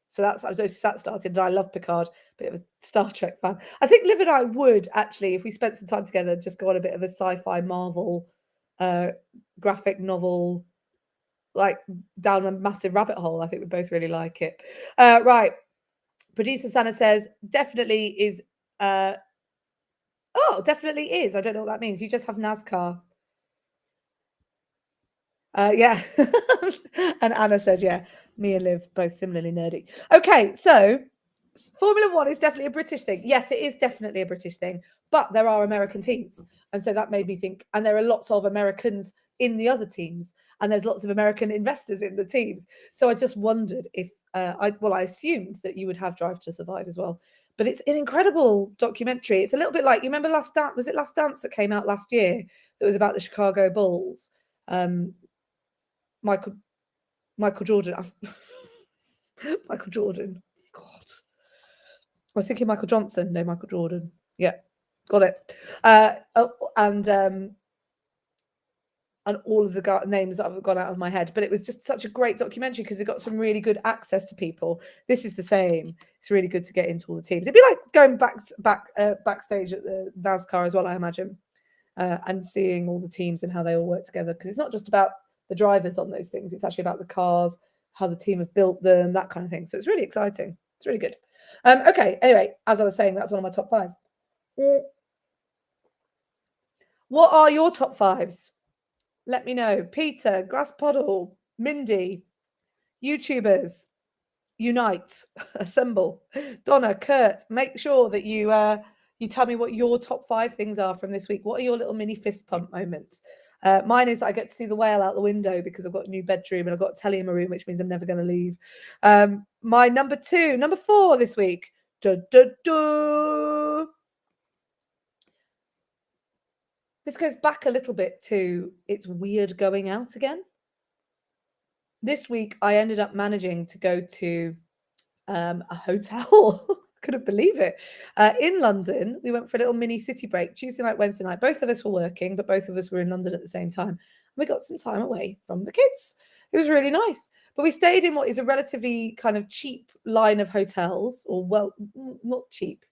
So I've noticed that started, and I love Picard, bit of a Star Trek fan. I think Liv and I would actually, if we spent some time together, just go on a bit of a sci-fi Marvel graphic novel, like down a massive rabbit hole. I think we both really like it. Right. Producer Sana says, definitely is. Definitely is. I don't know what that means. You just have NASCAR. Yeah. And Anna said, yeah, me and Liv both similarly nerdy. Okay, so Formula One is definitely a British thing. Yes, it is definitely a British thing, but there are American teams. And so that made me think, and there are lots of Americans in the other teams, and there's lots of American investors in the teams. So I just wondered if, I assumed that you would have Drive to Survive as well. But it's an incredible documentary. It's a little bit like, you remember Last Dance? Was it Last Dance that came out last year that was about the Chicago Bulls? Michael Jordan. Michael Jordan. God. I was thinking Michael Johnson. No, Michael Jordan. Yeah, got it. And all of the names that have gone out of my head. But it was just such a great documentary because it got some really good access to people. This is the same. It's really good to get into all the teams. It'd be like going backstage at the NASCAR as well, I imagine, and seeing all the teams and how they all work together. Because it's not just about the drivers on those things. It's actually about the cars, how the team have built them, that kind of thing. So it's really exciting. It's really good. Okay. Anyway, as I was saying, that's one of my top 5s. What are your top 5s? Let me know. Peter, Grass Puddle, Mindy, YouTubers, unite, assemble. Donna, Kurt, make sure that you tell me what your top 5 things are from this week. What are your little mini fist pump moments? Mine is I get to see the whale out the window because I've got a new bedroom and I've got a telly in my room, which means I'm never going to leave. My number 4 this week. This goes back a little bit to it's weird going out again. This week, I ended up managing to go to a hotel. Couldn't believe it. In London, we went for a little mini city break, Tuesday night, Wednesday night. Both of us were working, but both of us were in London at the same time. And we got some time away from the kids. It was really nice. But we stayed in what is a relatively kind of cheap line of hotels, or well, not cheap,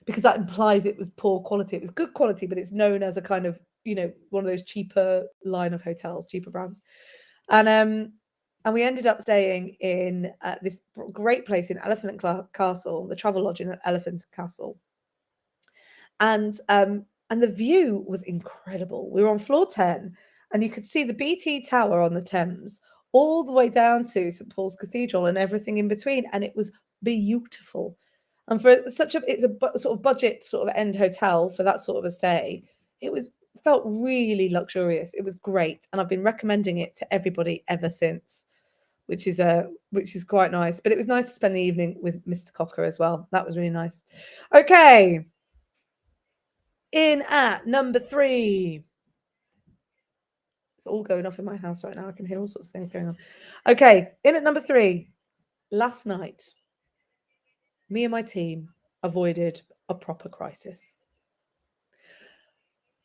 because that implies it was poor quality. It was good quality, but it's known as a kind of, one of those cheaper line of hotels, cheaper brands. And we ended up staying in this great place in Elephant Castle, the travel lodge in Elephant Castle. And the view was incredible. We were on floor 10, and you could see the BT Tower on the Thames all the way down to St Paul's Cathedral and everything in between, and it was beautiful. And for it's a sort of budget sort of end hotel for that sort of a stay. It felt really luxurious. It was great, and I've been recommending it to everybody ever since, which is quite nice. But it was nice to spend the evening with Mr. Cocker as well. That was really nice. Okay, in at number 3. It's all going off in my house right now. I can hear all sorts of things going on. Okay, in at number 3. Last night, me and my team avoided a proper crisis.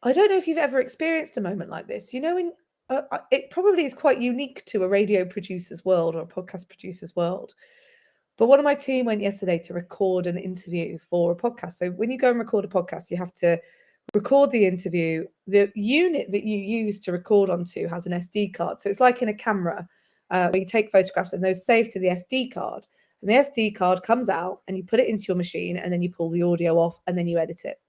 I don't know if you've ever experienced a moment like this. It probably is quite unique to a radio producer's world or a podcast producer's world. But one of my team went yesterday to record an interview for a podcast. So when you go and record a podcast, you have to record the interview. The unit that you use to record onto has an SD card. So it's like in a camera where you take photographs and those save to the SD card. And the SD card comes out and you put it into your machine and then you pull the audio off and then you edit it.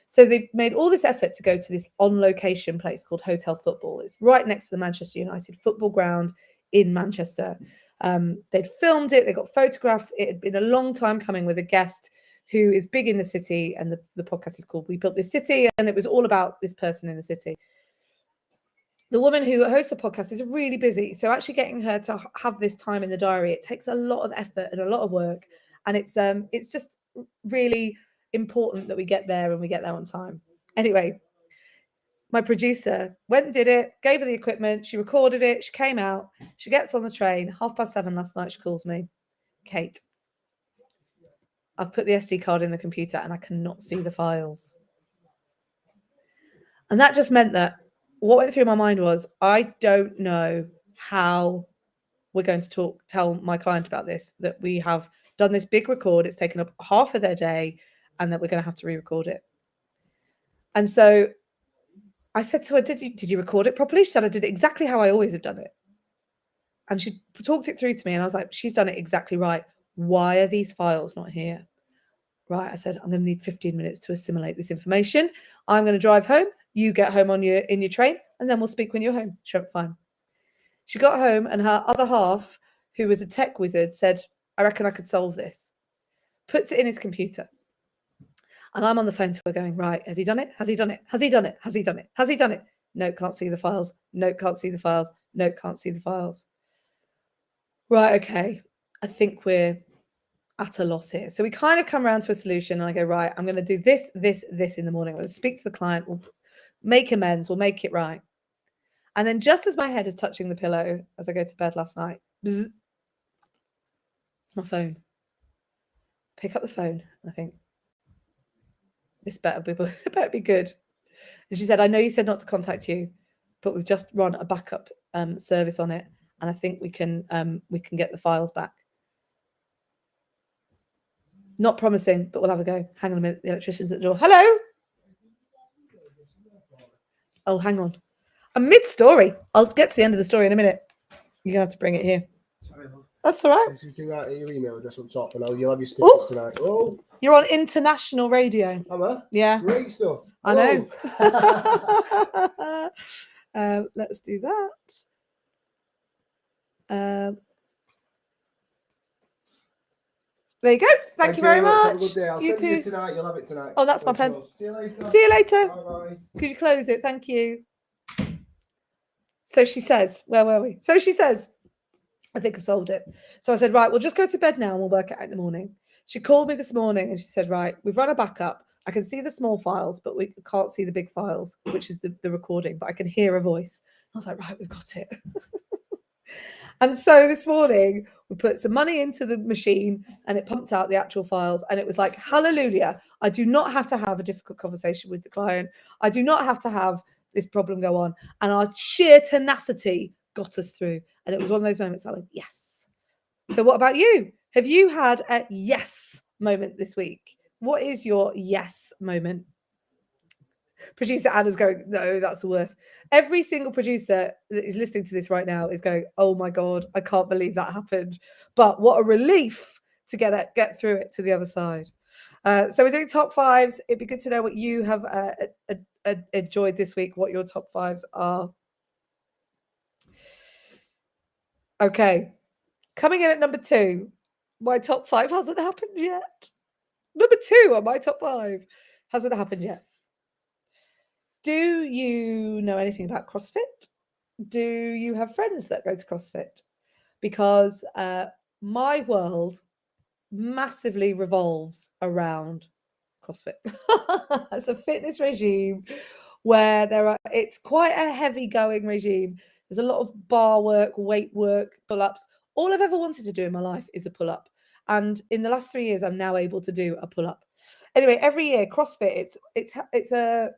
So they've made all this effort to go to this on-location place called Hotel Football. It's right next to the Manchester United football ground in Manchester. They'd filmed it. They got photographs. It had been a long time coming with a guest who is big in the city. And the podcast is called We Built This City. And it was all about this person in the city. the woman who hosts the podcast is really busy. So actually getting her to have this time in the diary, it takes a lot of effort and a lot of work. And it's just really important that we get there and we get there on time. Anyway, my producer went and did it, gave her the equipment, she recorded it, she came out, she gets on the train, 7:30 last night, she calls me, Kate, I've put the SD card in the computer and I cannot see the files. And that just meant that what went through my mind was, I don't know how we're going to tell my client about this, that we have done this big record, it's taken up half of their day, and that we're going to have to re-record it. And so I said to her, did you record it properly? She said, I did it exactly how I always have done it. And she talked it through to me, and I was like, she's done it exactly right. Why are these files not here? Right, I said, I'm going to need 15 minutes to assimilate this information. I'm going to drive home. You get home in your train, and then we'll speak when you're home. She went, fine. She got home, and her other half, who was a tech wizard, said, I reckon I could solve this. Puts it in his computer. And I'm on the phone to her going, right, has he done it? Has he done it? Has he done it? Has he done it? Has he done it? No, can't see the files. No, can't see the files. No, can't see the files. Right, okay. I think we're at a loss here. So we kind of come around to a solution, and I go, right, I'm going to do this in the morning. I'm going to speak to the client. We'll make amends. We'll make it right. And then just as my head is touching the pillow as I go to bed last night, bzz, it's my phone. Pick up the phone. And I think, this better be good. And she said, I know you said not to contact you, but we've just run a backup service on it, and I think we can get the files back. Not promising, but we'll have a go. Hang on a minute, the electrician's at the door. Hello? Oh, hang on. I'm mid-story. I'll get to the end of the story in a minute. You're going to have to bring it here. Sorry, love. That's all right. You can write your email address on top, and you'll have your certificate tonight. Oh, you're on international radio. Am I? Yeah. Great stuff. I know. Let's do that. There you go. Thank you very much. Have a good day. I'll You send you too. Tonight. You'll have it tonight. Oh, that's my pen. See you later. See you later. Bye-bye. Could you close it? Thank you. So she says, where were we? So she says, I think I've solved it. So I said, right, we'll just go to bed now and we'll work it out in the morning. She called me this morning and she said, right, we've run a backup. I can see the small files, but we can't see the big files, which is the recording, but I can hear a voice. I was like, right, we've got it. And so this morning we put some money into the machine and it pumped out the actual files, and it was like, hallelujah, I do not have to have a difficult conversation with the client. I do not have to have this problem go on. And our sheer tenacity got us through. And it was one of those moments I went, yes. So what about you? Have you had a yes moment this week? What is your yes moment? Producer Anna's going, no, that's worth. Every single producer that is listening to this right now is going, oh my God, I can't believe that happened. But what a relief to get through it to the other side. So we're doing top fives. It'd be good to know what you have enjoyed this week, what your top fives are. Okay. Coming in at number 2, my top 5 hasn't happened yet. Number 2 on my top 5 hasn't happened yet. Do you know anything about CrossFit? Do you have friends that go to CrossFit? Because my world massively revolves around CrossFit. It's a fitness regime where it's quite a heavy going regime. There's a lot of bar work, weight work, pull-ups. All I've ever wanted to do in my life is a pull-up. And in the last 3 years, I'm now able to do a pull-up. Anyway, every year, CrossFit, it's a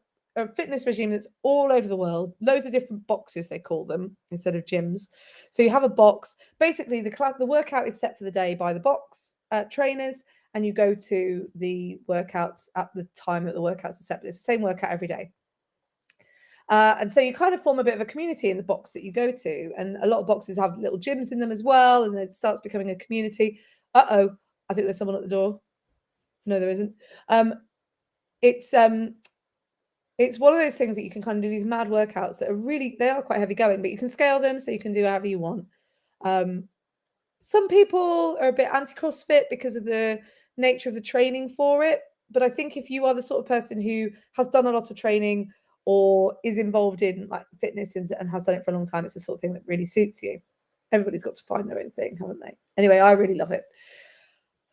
fitness regime that's all over the world. Loads of different boxes, they call them, instead of gyms. So you have a box. Basically, the workout is set for the day by the box trainers, and you go to the workouts at the time that the workouts are set. But it's the same workout every day. And so you kind of form a bit of a community in the box that you go to. And a lot of boxes have little gyms in them as well. And it starts becoming a community. Uh-oh, I think there's someone at the door. No, there isn't. It's one of those things that you can kind of do these mad workouts that they are quite heavy going, but you can scale them so you can do however you want. Some people are a bit anti-CrossFit because of the nature of the training for it. But I think if you are the sort of person who has done a lot of training, or is involved in like fitness and has done it for a long time, it's the sort of thing that really suits you. Everybody's got to find their own thing, haven't they? Anyway, I really love it.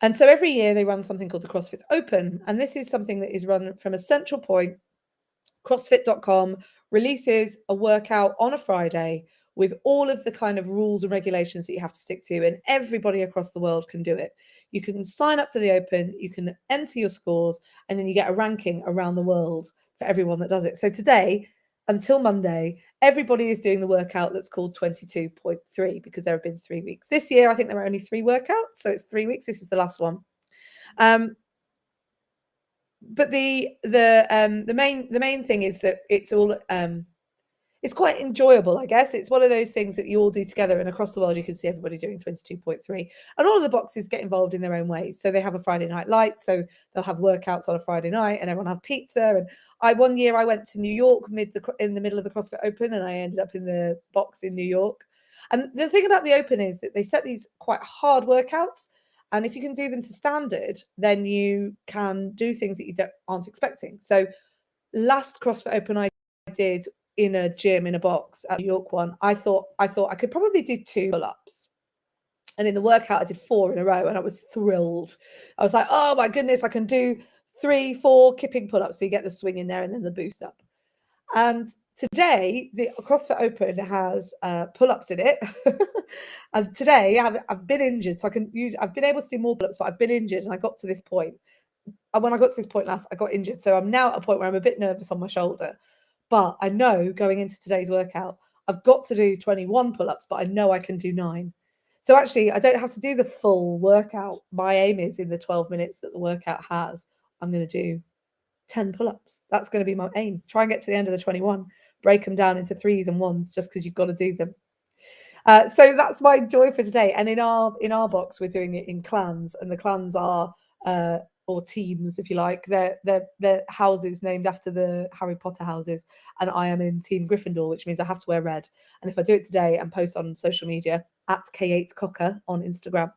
And so every year they run something called the CrossFit Open. And this is something that is run from a central point. CrossFit.com releases a workout on a Friday with all of the kind of rules and regulations that you have to stick to, and everybody across the world can do it. You can sign up for the Open, you can enter your scores, and then you get a ranking around the world for everyone that does it. So today, until Monday, everybody is doing the workout that's called 22.3 because there have been 3 weeks. This year, I think there are only 3 workouts, so it's 3 weeks. This is the last one. But the main thing is that it's all it's quite enjoyable, I guess. It's one of those things that you all do together, and across the world you can see everybody doing 22.3. And all of the boxes get involved in their own ways. So they have a Friday night light, so they'll have workouts on a Friday night, and everyone have pizza. And one year I went to New York in the middle of the CrossFit Open, and I ended up in the box in New York. And the thing about the Open is that they set these quite hard workouts. And if you can do them to standard, then you can do things that you aren't expecting. So last CrossFit Open I did in a gym, in a box at New York one, I thought I could probably do 2 pull-ups. And in the workout, I did 4 in a row, and I was thrilled. I was like, oh my goodness, I can do 3, 4 kipping pull-ups. So you get the swing in there and then the boost up. And today, the CrossFit Open has pull-ups in it. And today, I've been injured, so I've been able to do more pull-ups, but I've been injured, and I got to this point. And when I got to this point last, I got injured. So I'm now at a point where I'm a bit nervous on my shoulder. But I know going into today's workout, I've got to do 21 pull-ups, but I know I can do 9. So actually, I don't have to do the full workout. My aim is in the 12 minutes that the workout has, I'm going to do 10 pull-ups. That's going to be my aim. Try and get to the end of the 21, break them down into 3s and 1s just because you've got to do them. So that's my joy for today. And in our box, we're doing it in clans, and the clans are or teams, if you like. They're houses named after the Harry Potter houses, and I am in Team Gryffindor, which means I have to wear red. And if I do it today and post on social media at K8Cocker on Instagram,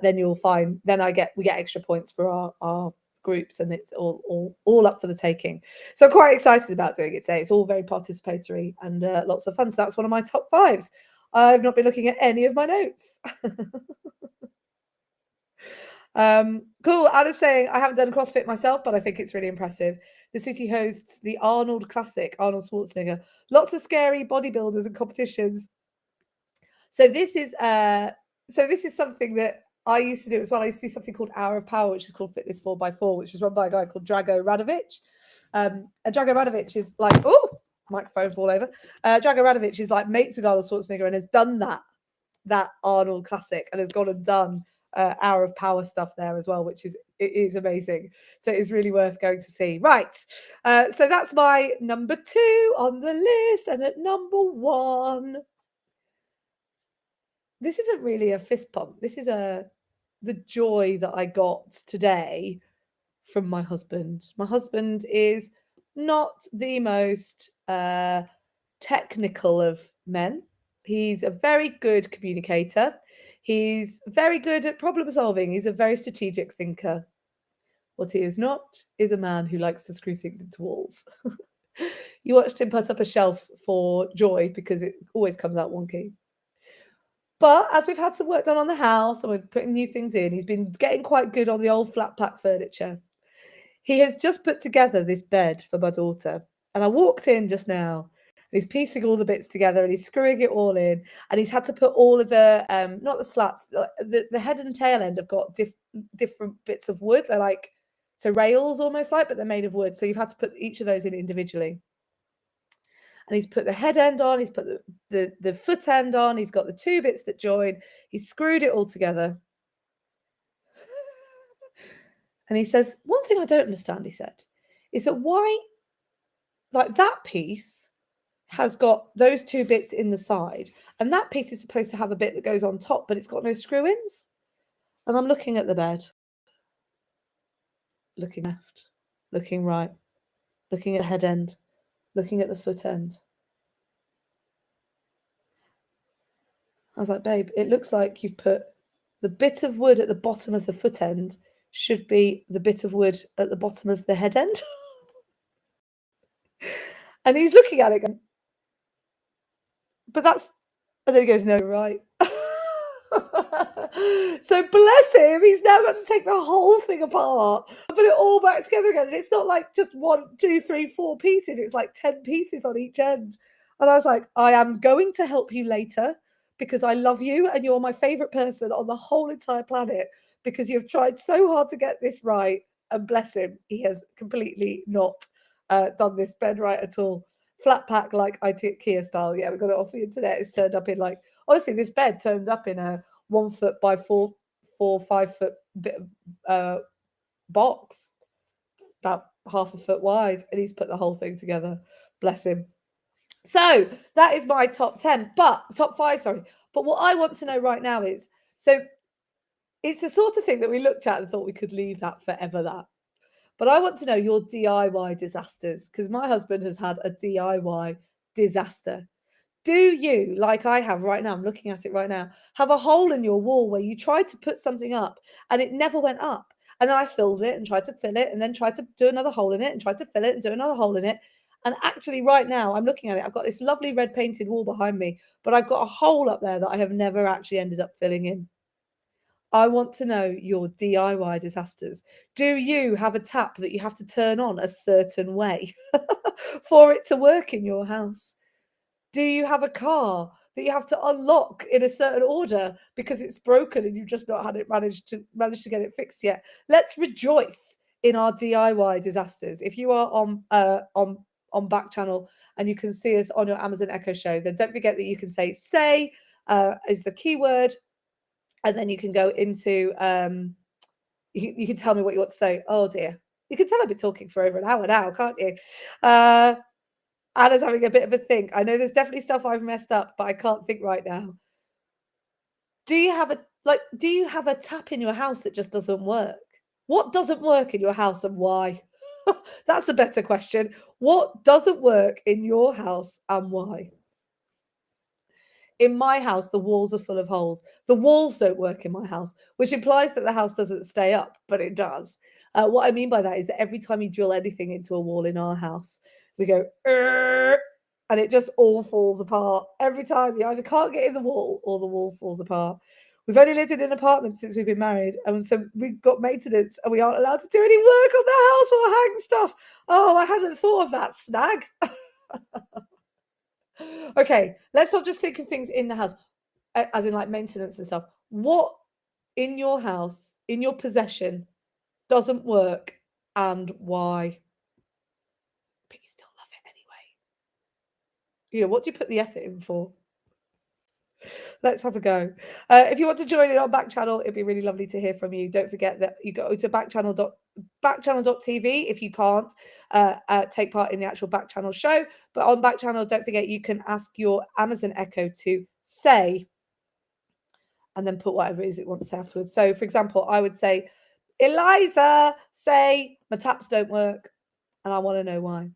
then you'll find we get extra points for our groups, and it's all up for the taking. So I'm quite excited about doing it today. It's all very participatory and lots of fun. So that's one of my top 5s. I've not been looking at any of my notes. Cool. Anna's saying, I haven't done CrossFit myself, but I think it's really impressive. The city hosts the Arnold Classic, Arnold Schwarzenegger. Lots of scary bodybuilders and competitions. So this is something that I used to do as well. I used to do something called Hour of Power, which is called Fitness 4x4, which is run by a guy called Drago Radovic. And Drago Radovic is like, microphone fall over. Drago Radovic is like mates with Arnold Schwarzenegger and has done that Arnold Classic and has gone and done Hour of Power stuff there as well, which is amazing. So it is really worth going to see. Right. So that's my number 2 on the list. And at number 1, this isn't really a fist pump. This is the joy that I got today from my husband. My husband is not the most technical of men. He's a very good communicator. He's very good at problem solving. He's a very strategic thinker. What he is not is a man who likes to screw things into walls. You watched him put up a shelf for joy because it always comes out wonky. But as we've had some work done on the house and we're putting new things in, he's been getting quite good on the old flat pack furniture. He has just put together this bed for my daughter. And I walked in just now. He's piecing all the bits together and he's screwing it all in. And he's had to put all of the, not the slats, the head and tail end have got different bits of wood. They're like, so rails almost like, but they're made of wood. So you've had to put each of those in individually. And he's put the head end on, he's put the foot end on, he's got the 2 bits that join, he's screwed it all together. And he says, one thing I don't understand, he said, is that why, like that piece has got those 2 bits in the side, and that piece is supposed to have a bit that goes on top, but it's got no screw-ins. And I'm looking at the bed, looking left, looking right, looking at the head end, looking at the foot end. I was like, babe, it looks like you've put the bit of wood at the bottom of the foot end should be the bit of wood at the bottom of the head end. And he's looking at it going, but that's, and then he goes, no, right. So bless him, he's now got to take the whole thing apart and put it all back together again. And it's not like just 1, 2, 3, 4 pieces. It's like 10 pieces on each end. And I was like, I am going to help you later because I love you and you're my favorite person on the whole entire planet because you've tried so hard to get this right. And bless him, he has completely not done this bed right at all. Flat pack like IKEA style. Yeah, we got it off the internet. It's turned up in like, honestly, this bed turned up in a 1 foot by 4, 5 foot bit box, about half a foot wide, and he's put the whole thing together. Bless him. So that is my top 10, but top 5, sorry. But what I want to know right now is, so it's the sort of thing that we looked at and thought we could leave that forever, that. But I want to know your DIY disasters, because my husband has had a DIY disaster. Do you, like I have right now, I'm looking at it right now, have a hole in your wall where you tried to put something up and it never went up? And then I filled it and tried to fill it and then tried to do another hole in it and tried to fill it and do another hole in it. And actually right now I'm looking at it, I've got this lovely red painted wall behind me, but I've got a hole up there that I have never actually ended up filling in. I want to know your DIY disasters. Do you have a tap that you have to turn on a certain way for it to work in your house? Do you have a car that you have to unlock in a certain order because it's broken and you've just not had it managed to get it fixed yet? Let's rejoice in our DIY disasters. If you are on Backchannel and you can see us on your Amazon Echo show, then don't forget that you can say is the keyword, and then you can go into you can tell me what you want to say. Oh dear, you can tell I've been talking for over an hour now, can't you? Anna's having a bit of a think. I know there's definitely stuff I've messed up, but I can't think right now. Do you have a tap in your house that just doesn't work? What doesn't work in your house and why? That's a better question. What doesn't work in your house and why? In my house, the walls are full of holes. The walls don't work in my house, which implies that the house doesn't stay up, but it does. What I mean by that is that every time you drill anything into a wall in our house, we go, and it just all falls apart. Every time you either can't get in the wall or the wall falls apart. We've only lived in an apartment since we've been married, and so we've got maintenance, and we aren't allowed to do any work on the house or hang stuff. Oh, I hadn't thought of that, snag. Okay, let's not just think of things in the house, as in like maintenance and stuff. What in your house, in your possession, doesn't work and why? But you still love it anyway. You know, what do you put the effort in for? Let's have a go. If you want to join in on Backchannel, it'd be really lovely to hear from you. Don't forget that you go to backchannel.tv if you can't take part in the actual Backchannel show. But on Backchannel, don't forget you can ask your Amazon Echo to say, and then put whatever it is it wants to say afterwards. So, for example, I would say, Eliza, say, my taps don't work, and I want to know why.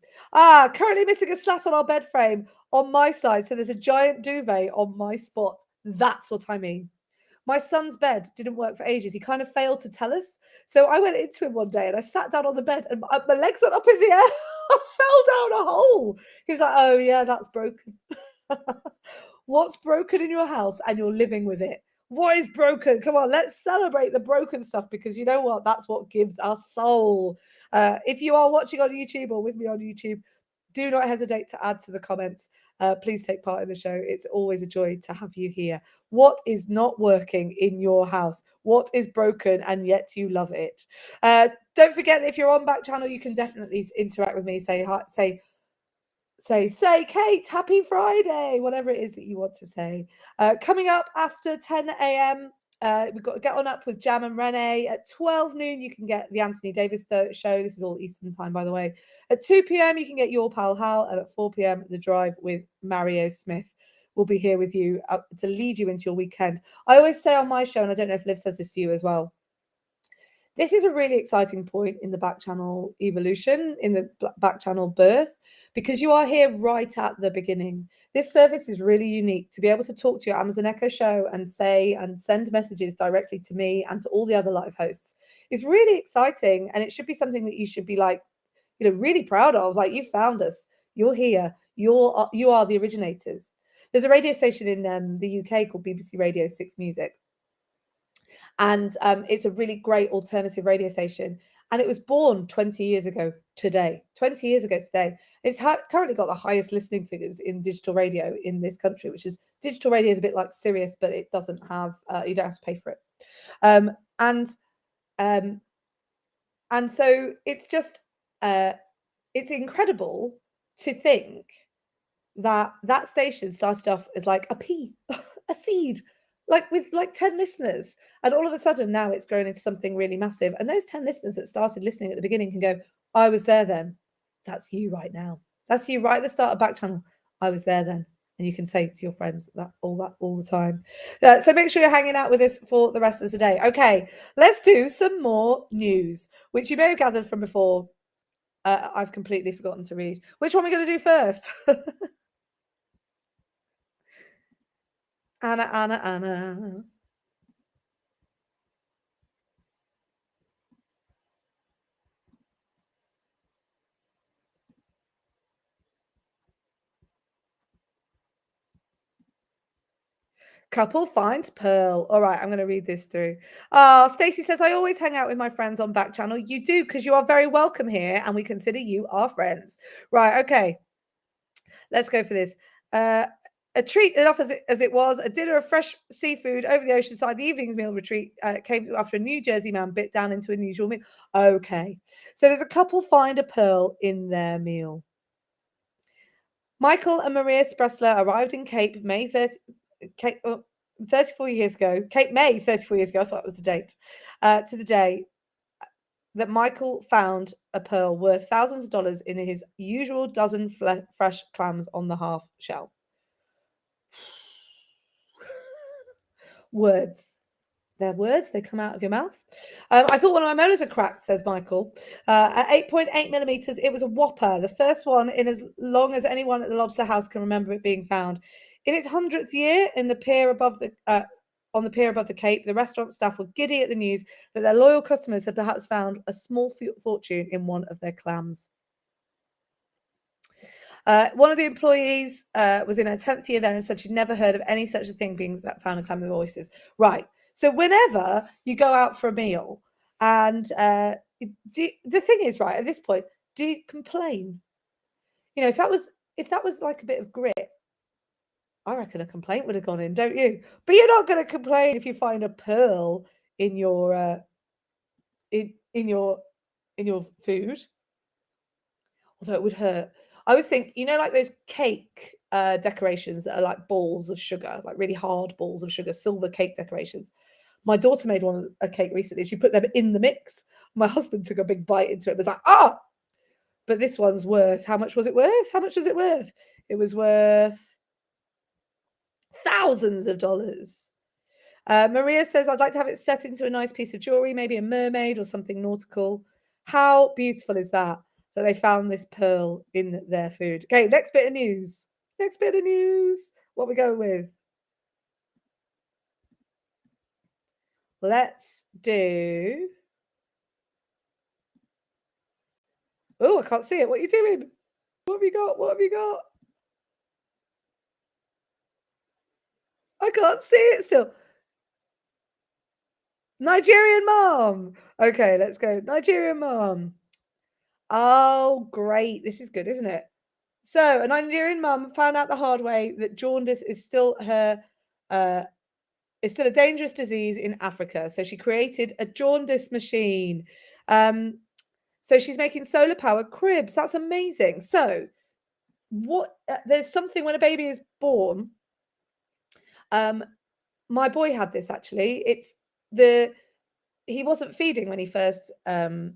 Currently missing a slat on our bed frame on my side, so there's a giant duvet on my spot. That's what I mean. My son's bed didn't work for ages. He kind of failed to tell us. So I went into him one day and I sat down on the bed and my legs went up in the air. I fell down a hole. He was like, oh, yeah, that's broken. What's broken in your house and you're living with it? What is broken? Come on, let's celebrate the broken stuff because you know what? That's what gives us soul. If you are watching on YouTube or with me on YouTube, do not hesitate to add to the comments. Please take part in the show. It's always a joy to have you here. What is not working in your house? What is broken and yet you love it? Don't forget that if you're on Backchannel, you can definitely interact with me. Say hi, say Kate, happy Friday, whatever it is that you want to say. Coming up after 10 a.m. We've got to get on up with Jam and Renee. At 12 noon, you can get the Anthony Davis show. This is all Eastern time, by the way. At 2 p.m., you can get Your Pal Hal. And at 4 p.m., The Drive with Mario Smith will be here with you to lead you into your weekend. I always say on my show, and I don't know if Liv says this to you as well, this is a really exciting point in the Backchannel evolution, in the Backchannel birth, because you are here right at the beginning. This service is really unique to be able to talk to your Amazon Echo show and say and send messages directly to me and to all the other live hosts. It's really exciting, and it should be something that you should be like, you know, really proud of. Like, you found us. You're here. You are the originators. There's a radio station in the UK called BBC Radio 6 Music. And it's a really great alternative radio station. And it was born 20 years ago today. 20 years ago today. It's currently got the highest listening figures in digital radio in this country, which is digital radio is a bit like Sirius, but it doesn't have, you don't have to pay for it. And so it's just, it's incredible to think that that station started off as like a pea, a seed, like with like 10 listeners. And all of a sudden now it's grown into something really massive. And those 10 listeners that started listening at the beginning can go, I was there then. That's you right now. That's you right at the start of Backchannel. I was there then. And you can say to your friends that all the time. So make sure you're hanging out with us for the rest of the day. Okay, let's do some more news, which you may have gathered from before. I've completely forgotten to read. Which one are we going to do first? Anna. Couple finds pearl. All right, I'm going to read this through. Stacey says, I always hang out with my friends on Backchannel. You do, because you are very welcome here, and we consider you our friends. Right, okay. Let's go for this. A treat enough as it was, a dinner of fresh seafood over the ocean side. The evening's meal retreat came after a New Jersey man bit down into an unusual meal. Okay. So there's a couple find a pearl in their meal. Michael and Maria Spressler arrived in Cape May 34 years ago. Cape May 34 years ago. I thought that was the date. To the day that Michael found a pearl worth thousands of dollars in his usual dozen fresh clams on the half shell. Words. They're words. They come out of your mouth. I thought one of my molars had cracked, says Michael. At 8.8 millimeters, it was a whopper. The first one in as long as anyone at the Lobster House can remember it being found. In its 100th year, in the pier above the on the pier above the Cape, the restaurant staff were giddy at the news that their loyal customers had perhaps found a small fortune in one of their clams. One of the employees was in her 10th year there and said she'd never heard of any such a thing being found in clam with oysters. Right. So whenever you go out for a meal and the thing is, right, at this point, do you complain? You know, if that was like a bit of grit, I reckon a complaint would have gone in, don't you? But you're not going to complain if you find a pearl in your in your food. Although it would hurt. I always think, you know, like those cake decorations that are like balls of sugar, like really hard balls of sugar, silver cake decorations. My daughter made a cake recently. She put them in the mix. My husband took a big bite into it and was like, ah! But this one's worth, how much was it worth? How much was it worth? It was worth thousands of dollars. Maria says, I'd like to have it set into a nice piece of jewelry, maybe a mermaid or something nautical. How beautiful is that they found this pearl in their food? Okay, next bit of news. What we going with? Let's do... Oh, I can't see it. What are you doing? What have you got? I can't see it still. Nigerian mom. Okay, let's go. Nigerian mom. Oh, great. This is good, isn't it? So, a Nigerian mum found out the hard way that jaundice is still a dangerous disease in Africa. So she created a jaundice machine. So she's making solar powered cribs. That's amazing. So there's something when a baby is born. My boy had this actually. He wasn't feeding when we first had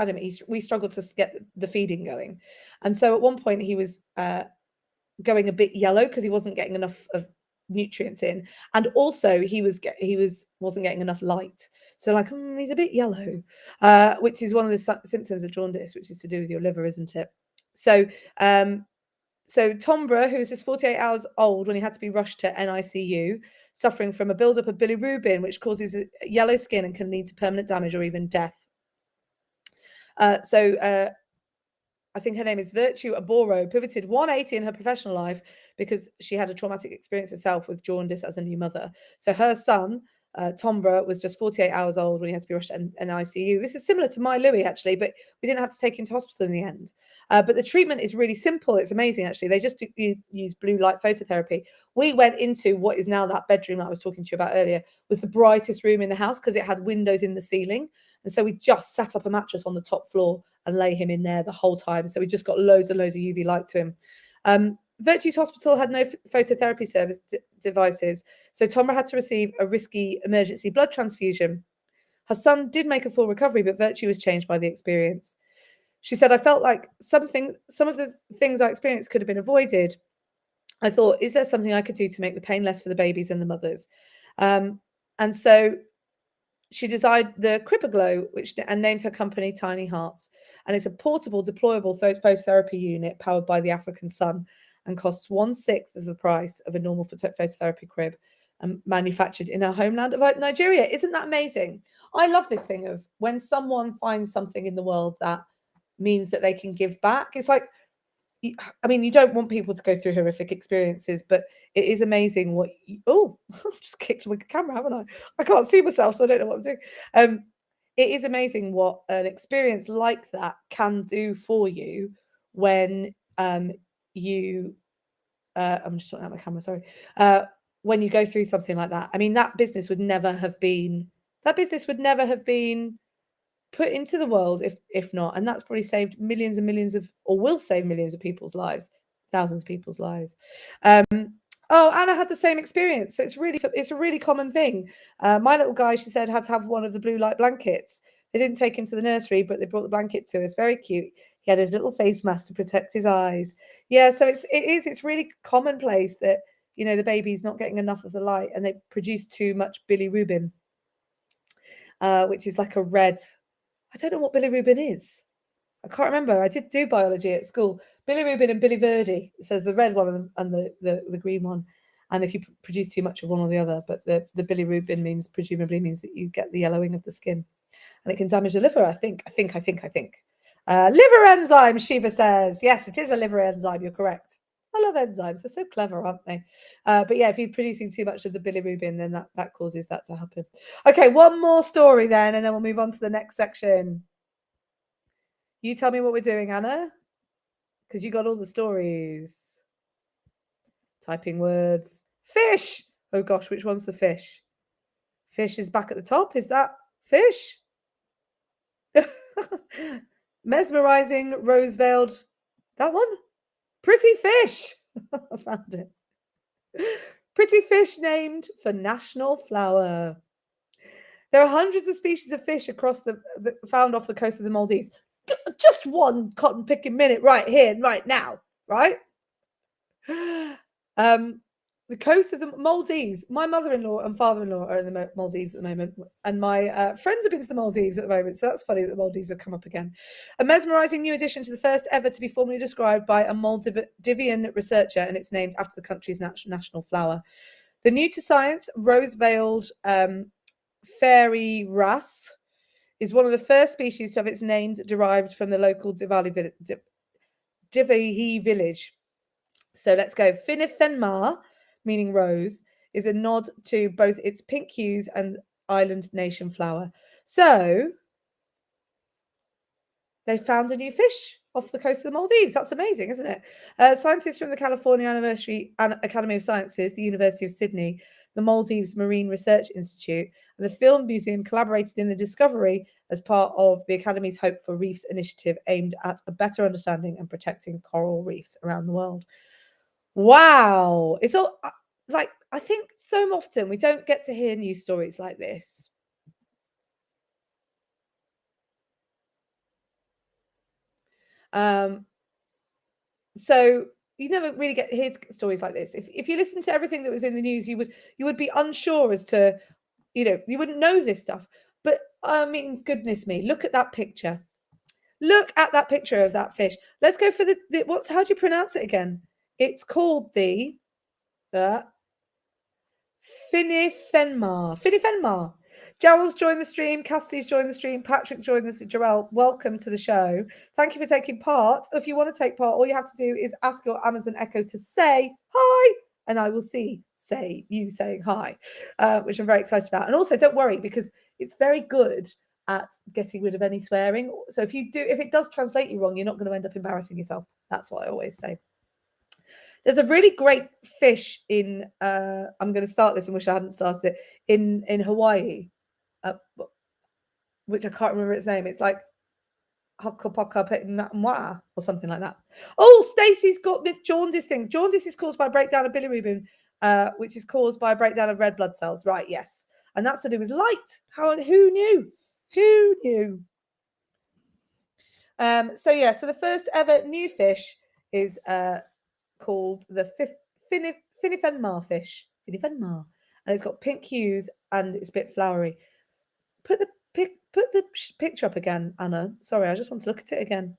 him. We struggled to get the feeding going, and so at one point he was going a bit yellow because he wasn't getting enough of nutrients in, and also he wasn't getting enough light. So like he's a bit yellow, which is one of the symptoms of jaundice, which is to do with your liver, isn't it? So Tombra, who was just 48 hours old when he had to be rushed to NICU, suffering from a buildup of bilirubin, which causes yellow skin and can lead to permanent damage or even death. I think her name is Virtue Aboro, pivoted 180 in her professional life because she had a traumatic experience herself with jaundice as a new mother. So her son, Tombra, was just 48 hours old when he had to be rushed in ICU. This is similar to my Louis, actually, but we didn't have to take him to hospital in the end. But the treatment is really simple. It's amazing, actually. They just use blue light phototherapy. We went into what is now that bedroom that I was talking to you about earlier, was the brightest room in the house because it had windows in the ceiling. And so we just set up a mattress on the top floor and lay him in there the whole time. So we just got loads and loads of UV light to him. Virtue's hospital had no phototherapy service devices, so Tomra had to receive a risky emergency blood transfusion. Her son did make a full recovery, but Virtue was changed by the experience. She said, I felt like some of the things I experienced could have been avoided. I thought, is there something I could do to make the pain less for the babies and the mothers? And so she designed the Cribaglow, and named her company Tiny Hearts. And it's a portable, deployable phototherapy unit powered by the African sun and costs 1/6 of the price of a normal phototherapy crib and manufactured in her homeland of Nigeria. Isn't that amazing? I love this thing of when someone finds something in the world that means that they can give back. It's like, I mean, you don't want people to go through horrific experiences, but it is amazing what. Oh, I just kicked my camera, haven't I? I can't see myself, so I don't know what I'm doing. It is amazing what an experience like that can do for you when you. I'm just sorting out my camera. Sorry. When you go through something like that, I mean, that business would never have been. That business would never have been put into the world if not, and that's probably saved millions and millions of, or will save millions of people's lives, thousands of people's lives. Oh, Anna had the same experience, so it's a really common thing. My little guy, she said, had to have one of the blue light blankets. They didn't take him to the nursery, but they brought the blanket to us. Very cute. He had his little face mask to protect his eyes. Yeah, so it's really commonplace that, you know, the baby's not getting enough of the light and they produce too much bilirubin, which is like a red. I don't know what bilirubin is. I can't remember. I did do biology at school. Bilirubin and biliverde. It says the red one and the green one. And if you produce too much of one or the other, but the bilirubin presumably means that you get the yellowing of the skin, and it can damage the liver. I think. Liver enzyme, Shiva says. Yes, it is a liver enzyme. You're correct. I love enzymes. They're so clever, aren't they? But yeah, if you're producing too much of the bilirubin, then that causes that to happen. Okay, one more story then, and then we'll move on to the next section. You tell me what we're doing, Anna, because you got all the stories. Typing words. Fish. Oh gosh, which one's the fish? Fish is back at the top. Is that fish? Mesmerizing, rose-veiled. That one? Pretty fish. I found it. Pretty fish named for national flower. There are hundreds of species of fish across found off the coast of the Maldives. Just one cotton picking minute right here and right now, right? The coast of the Maldives. My mother-in-law and father-in-law are in the Maldives at the moment, and my friends have been to the Maldives at the moment, so that's funny that the Maldives have come up again. A mesmerizing new addition to the first ever to be formally described by a Maldivian researcher, and it's named after the country's national flower. The new to science, rose-veiled fairy wrasse, is one of the first species to have its name derived from the local Divahi village. So let's go. Finifenmar, meaning rose, is a nod to both its pink hues and island nation flower. So they found a new fish off the coast of the Maldives. That's amazing, isn't it? Scientists from the California Academy of Sciences, the University of Sydney, the Maldives Marine Research Institute, and the Film Museum collaborated in the discovery as part of the Academy's Hope for Reefs initiative aimed at a better understanding and protecting coral reefs around the world. Wow. It's all like, I think so often we don't get to hear news stories like this. So you never really get to hear stories like this. If you listen to everything that was in the news, you would be unsure as to, you know, you wouldn't know this stuff. But I mean, goodness me, look at that picture. Look at that picture of that fish. Let's go for how do you pronounce it again? It's called the Finifenmar. Finifenmar. Gerald's joined the stream. Cassie's joined the stream. Patrick joined the stream. Jarell, welcome to the show. Thank you for taking part. If you want to take part, all you have to do is ask your Amazon Echo to say hi, and I will say you saying hi, which I'm very excited about. And also, don't worry, because it's very good at getting rid of any swearing. So if it does translate you wrong, you're not going to end up embarrassing yourself. That's what I always say. There's a really great fish in I'm going to start this and wish I hadn't started it in Hawaii, which I can't remember its name. It's like Hakapaka or something like that. Oh, Stacey's got the jaundice thing. Jaundice is caused by breakdown of bilirubin, which is caused by a breakdown of red blood cells. Right, yes. And that's to do with light. Who knew? Who knew? So the first ever new fish is called the Finifenmar fish. Finifenmar. And it's got pink hues and it's a bit flowery. Put the picture up again, Anna. Sorry, I just want to look at it again.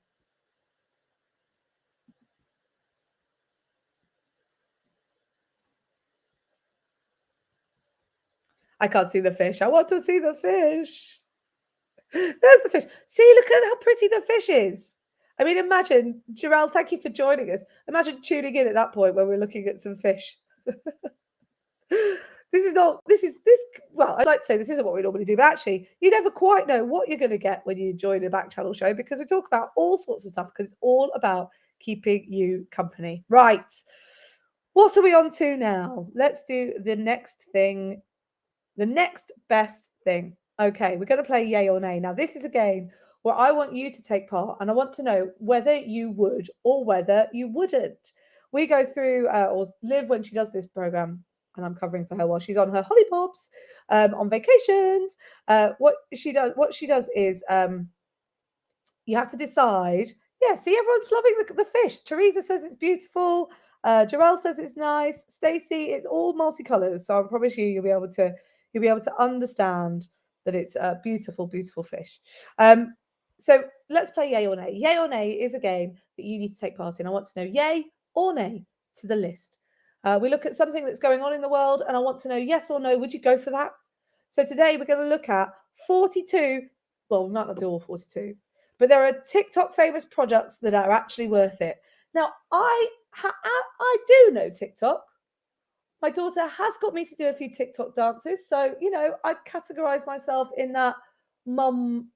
I can't see the fish. I want to see the fish. There's the fish. See, look at how pretty the fish is. I mean, imagine, Jarell, thank you for joining us. Imagine tuning in at that point when we're looking at some fish. Well, I'd like to say this isn't what we normally do, but actually, you never quite know what you're going to get when you join a Backchannel show, because we talk about all sorts of stuff, because it's all about keeping you company. Right. What are we on to now? Let's do the next thing, the next best thing. Okay, we're going to play yay or nay. Now, this is a game where I want you to take part, and I want to know whether you would or whether you wouldn't. We go through, or Liv, when she does this program, and I'm covering for her while she's on her hollybobs, on vacations. What she does is you have to decide. Yeah, see, everyone's loving the fish. Teresa says it's beautiful. Jarell says it's nice. Stacey, it's all multicolours. So I promise you'll be able to understand that it's a beautiful, beautiful fish. So let's play yay or nay. Yay or nay is a game that you need to take part in. I want to know yay or nay to the list. We look at something that's going on in the world, and I want to know yes or no. Would you go for that? So today we're going to look at 42. Well, we might not do all 42, but there are TikTok famous products that are actually worth it. Now, I do know TikTok. My daughter has got me to do a few TikTok dances, so I'd categorize myself in that mum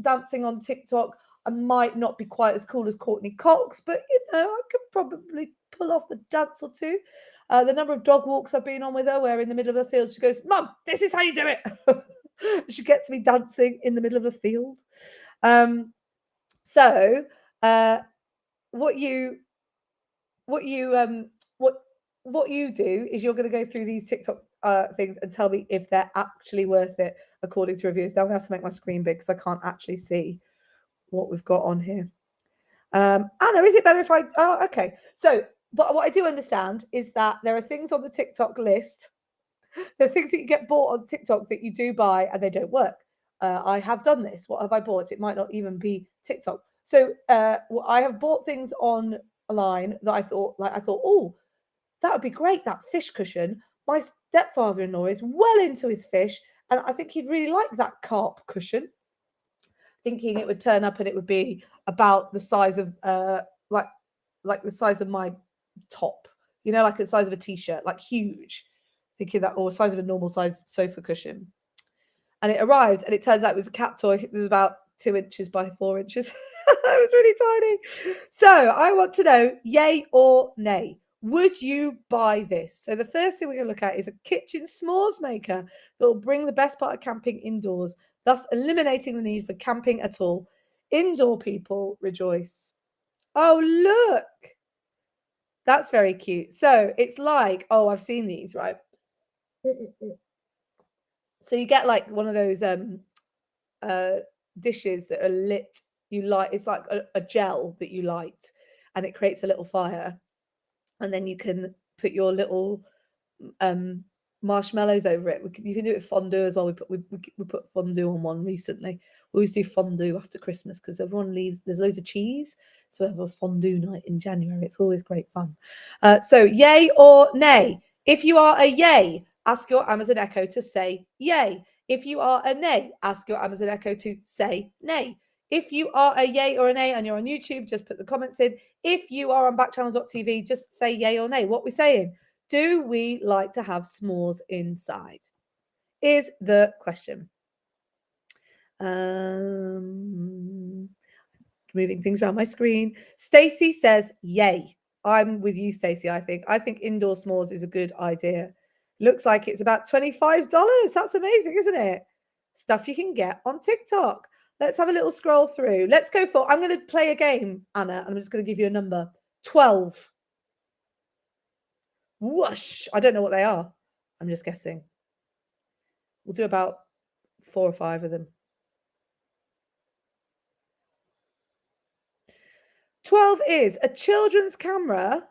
dancing on TikTok. I might not be quite as cool as Courtney Cox, but I could probably pull off a dance or two. The number of dog walks I've been on with her, where in the middle of a field she goes, "Mum, this is how you do it." She gets me dancing in the middle of a field. What you do is you're going to go through these TikTok things and tell me if they're actually worth it according to reviews. Now I'm going to have to make my screen big because I can't actually see what we've got on here. Anna, is it better if I... Oh, okay. So, but what I do understand is that there are things on the TikTok list. There are things that you get bought on TikTok that you do buy and they don't work. I have done this. What have I bought? It might not even be TikTok. So I have bought things online that I thought, oh, that would be great, that fish cushion. My stepfather-in-law is well into his fish, and I think he'd really like that carp cushion. Thinking it would turn up and it would be about the size of like the size of my top, like the size of a t-shirt, like huge. Thinking that, or size of a normal size sofa cushion. And it arrived, and it turns out it was a cat toy. It was about 2 inches by 4 inches. It was really tiny. So I want to know, yay or nay? Would you buy this? So the first thing we're going to look at is a kitchen s'mores maker that will bring the best part of camping indoors, thus eliminating the need for camping at all. Indoor people rejoice. Oh, look. That's very cute. So it's like, oh, I've seen these, right? So you get like one of those dishes that are lit. You light, it's like a gel that you light, and it creates a little fire. And then you can put your little marshmallows over it. You can do it with fondue as well. We put fondue on one recently. We always do fondue after Christmas because everyone leaves. There's loads of cheese, so we have a fondue night in January. It's always great fun. So yay or nay? If you are a yay, ask your Amazon Echo to say yay. If you are a nay, ask your Amazon Echo to say nay. If you are a yay or a nay and you're on YouTube, just put the comments in. If you are on backchannel.tv, just say yay or nay. What we're saying, do we like to have s'mores inside? Is the question. Moving things around my screen. Stacey says yay. I'm with you, Stacey. I think indoor s'mores is a good idea. Looks like it's about $25. That's amazing, isn't it? Stuff you can get on TikTok. Let's have a little scroll through. Let's go for, I'm going to play a game, Anna. I'm just going to give you a number. 12. Whoosh. I don't know what they are. I'm just guessing. We'll do about 4 or 5 of them. 12 is a children's camera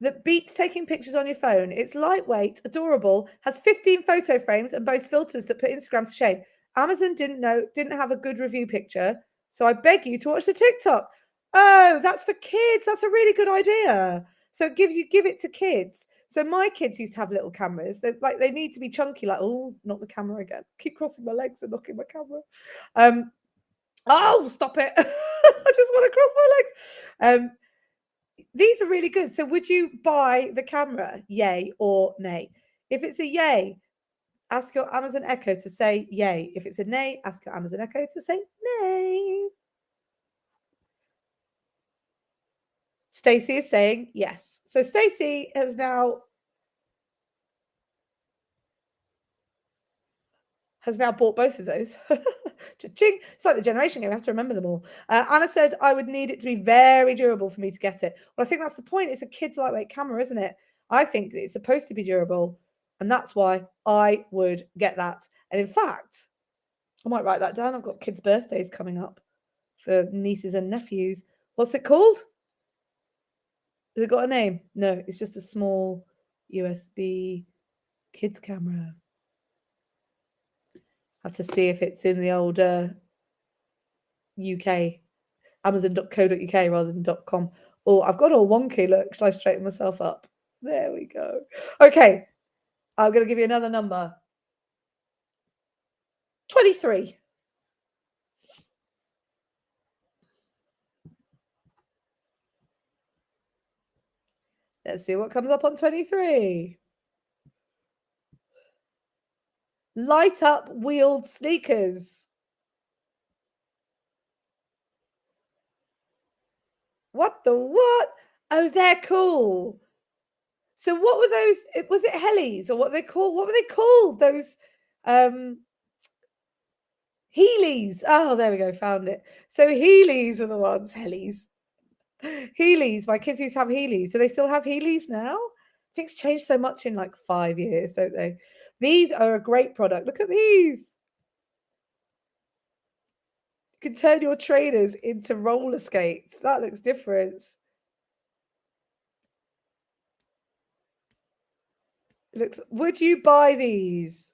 that beats taking pictures on your phone. It's lightweight, adorable, has 15 photo frames and boasts filters that put Instagram to shame. Amazon didn't have a good review picture, so I beg you to watch the TikTok. Oh, that's for kids. That's a really good idea. So give it to kids. So my kids used to have little cameras. They need to be chunky, like, oh, not the camera again. Keep crossing my legs and knocking my camera. Oh, stop it. I just want to cross my legs. These are really good. So would you buy the camera? Yay or nay? If it's a yay, ask your Amazon Echo to say yay. If it's a nay, ask your Amazon Echo to say nay. Stacey is saying yes. So Stacey has now bought both of those. Ching. It's like the generation game. I have to remember them all. Anna said, I would need it to be very durable for me to get it. Well, I think that's the point. It's a kid's lightweight camera, isn't it? I think it's supposed to be durable. And that's why I would get that. And in fact, I might write that down. I've got kids' birthdays coming up for nieces and nephews. What's it called? Has it got a name? No, it's just a small USB kids camera. Have to see if it's in the old UK, Amazon.co.uk rather than .com. Oh, I've got all wonky. Look, shall I straighten myself up? There we go. Okay, I'm going to give you another number. 23. Let's see what comes up on 23. Light up wheeled sneakers. What the what? Oh, they're cool. So what were those? Was it Hellies or what they called? What were they called? Those Heelys. Oh, there we go. Found it. So Heelys are the ones. Hellies. Heelys. My kids used to have Heelys. Do they still have Heelys now? Things changed so much in like 5 years, don't they? These are a great product. Look at these. You can turn your trainers into roller skates. That looks different. Would you buy these?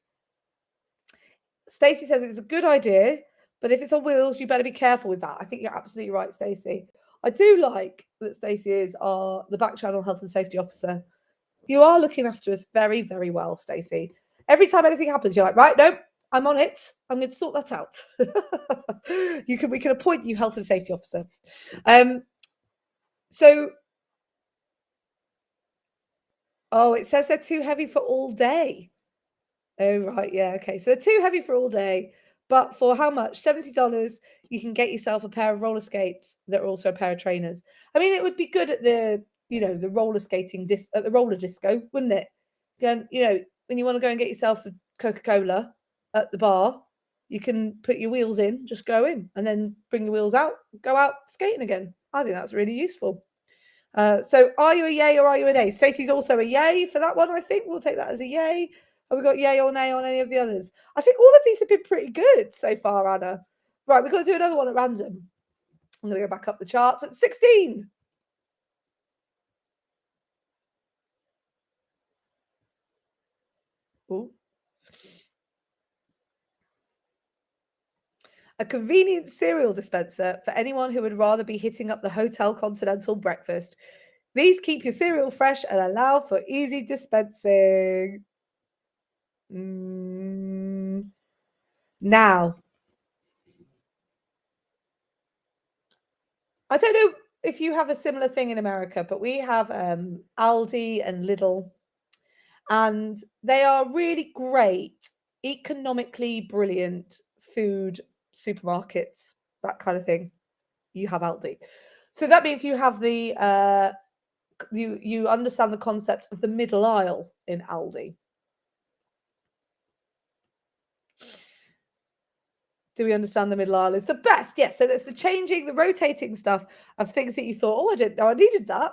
Stacey says it's a good idea, but if it's on wheels, you better be careful with that. I think you're absolutely right, Stacey. I do like that Stacey is the Backchannel health and safety officer. You are looking after us very, very well, Stacey. Every time anything happens, you're like, right, nope, I'm on it. I'm going to sort that out. We can appoint you health and safety officer. It says they're too heavy for all day. Oh, right. Yeah. Okay. So they're too heavy for all day. But for how much? $70, you can get yourself a pair of roller skates that are also a pair of trainers. I mean, it would be good at the roller skating at the roller disco, wouldn't it? When you want to go and get yourself a Coca-Cola at the bar, you can put your wheels in, just go in, and then bring the wheels out, go out skating again. I think that's really useful. So are you a yay or are you a nay? Stacey's also a yay for that one, I think. We'll take that as a yay. Have we got yay or nay on any of the others? I think all of these have been pretty good so far, Anna. Right, we've got to do another one at random. I'm going to go back up the charts at 16. Ooh. A convenient cereal dispenser for anyone who would rather be hitting up the Hotel Continental breakfast. These keep your cereal fresh and allow for easy dispensing. Now, I don't know if you have a similar thing in America, but we have Aldi and Lidl, and they are really great, economically brilliant food supermarkets, that kind of thing. You have Aldi. So that means you have the you understand the concept of the middle aisle in Aldi. Do we understand the middle aisle is the best? Yes. So that's the changing, the rotating stuff of things that you thought, oh, I didn't know I needed that.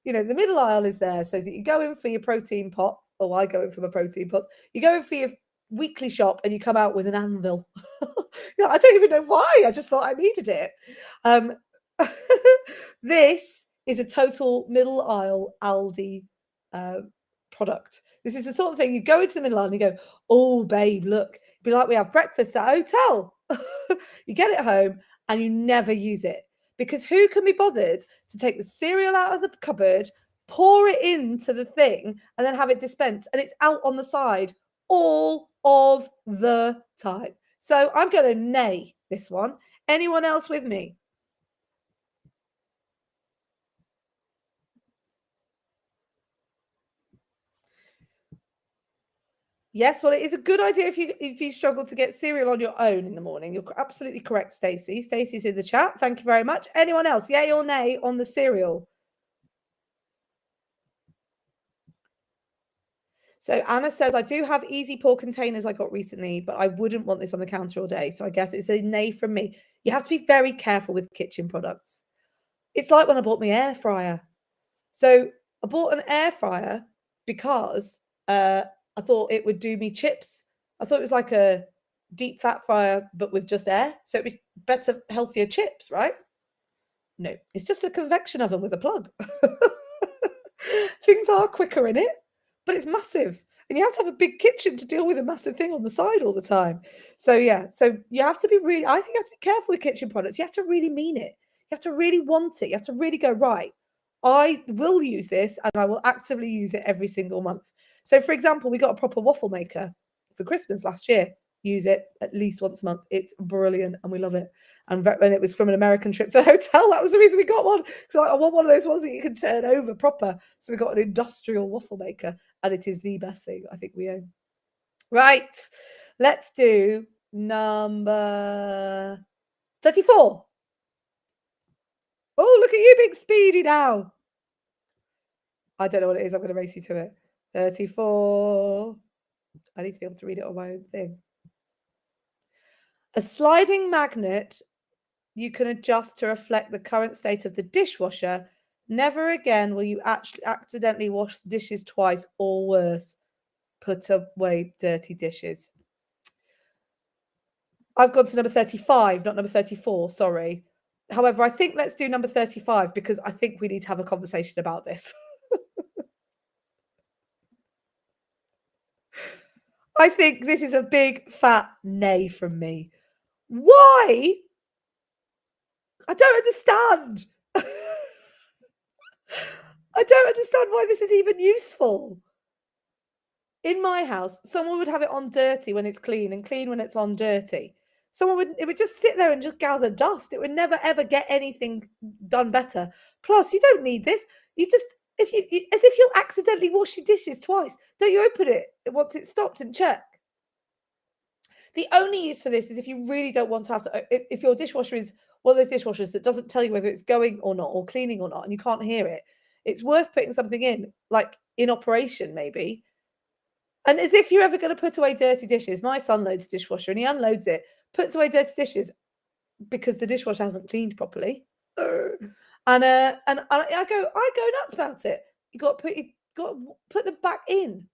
You know, the middle aisle is there so that you go in for your protein pot. Oh, I go in for my protein pots. You go in for your weekly shop and you come out with an anvil. I don't even know why. I just thought I needed it. This is a total middle aisle Aldi product. This is the sort of thing you go into the middle aisle and you go, oh, babe, look. It'd be like we have breakfast at a hotel. You get it home and you never use it because who can be bothered to take the cereal out of the cupboard, pour it into the thing, and then have it dispensed? And it's out on the side all of the time. So I'm going to nay this one. Anyone else with me? Yes, well, it is a good idea if you struggle to get cereal on your own in the morning. You're absolutely correct, Stacey. Stacey's in the chat. Thank you very much. Anyone else? Yay or nay on the cereal? So Anna says, I do have easy pour containers I got recently, but I wouldn't want this on the counter all day. So I guess it's a nay from me. You have to be very careful with kitchen products. It's like when I bought my air fryer. So I bought an air fryer because I thought it would do me chips. I thought it was like a deep fat fryer, but with just air. So it'd be better, healthier chips, right? No, it's just a convection oven with a plug. Things are quicker in it, but it's massive. And you have to have a big kitchen to deal with a massive thing on the side all the time. So yeah, so you have to be really, I think you have to be careful with kitchen products. You have to really mean it. You have to really want it. You have to really go, right, I will use this and I will actively use it every single month. So for example, we got a proper waffle maker for Christmas last year. Use it at least once a month. It's brilliant and we love it. And it was from an American trip to a hotel. That was the reason we got one. Because I want one of those ones that you can turn over proper. So we got an industrial waffle maker and it is the best thing I think we own. Right. Let's do number 34. Oh, look at you being speedy now. I don't know what it is. I'm going to race you to it. 34. I need to be able to read it on my own thing. A sliding magnet you can adjust to reflect the current state of the dishwasher. Never again will you actually accidentally wash the dishes twice or worse. Put away dirty dishes. I've gone to number 35, not number 34, sorry. However, I think let's do number 35 because I think we need to have a conversation about this. I think this is a big fat nay from me. Why? I don't understand. I don't understand why this is even useful. In my house, someone would have it on dirty when it's clean and clean when it's on dirty. It would just sit there and just gather dust. It would never ever get anything done better. Plus, you don't need this. You just as if you'll accidentally wash your dishes twice. Don't you open it once it's stopped and check? The only use for this is if you really don't want to have to. If your dishwasher is one of those dishwashers that doesn't tell you whether it's going or not, or cleaning or not, and you can't hear it, it's worth putting something in, like in operation maybe. And as if you're ever going to put away dirty dishes. My son loads the dishwasher and he unloads it, puts away dirty dishes because the dishwasher hasn't cleaned properly. And I go nuts about it. You got to put them back in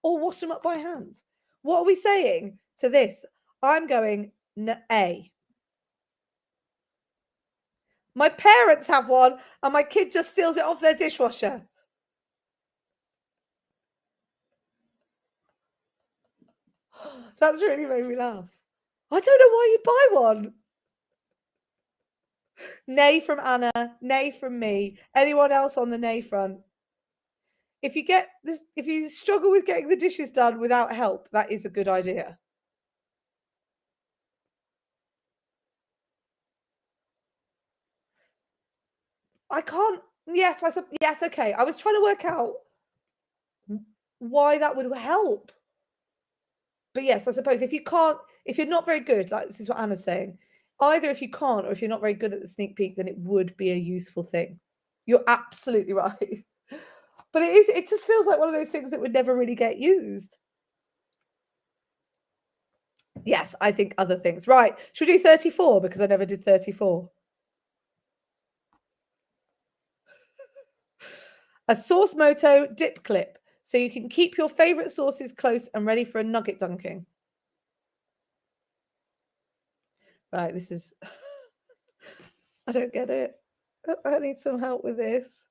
or wash them up by hand. What are we saying to this? I'm going A. My parents have one and my kid just steals it off their dishwasher. That's really made me laugh. I don't know why you'd buy one. Nay from Anna, nay from me. Anyone else on the nay front? if you get this, if you struggle with getting the dishes done without help, that is a good idea. I can't. Yes, yes. Okay, I was trying to work out why that would help. But yes, I suppose if you can't, if you're not very good, like this is what Anna's saying, either if you can't or if you're not very good at the sneak peek, then it would be a useful thing. You're absolutely right. But it just feels like one of those things that would never really get used. Yes, I think other things. Right. Should we do 34? Because I never did 34. A sauce moto dip clip. So you can keep your favorite sauces close and ready for a nugget dunking. Right, this is... I don't get it. I need some help with this.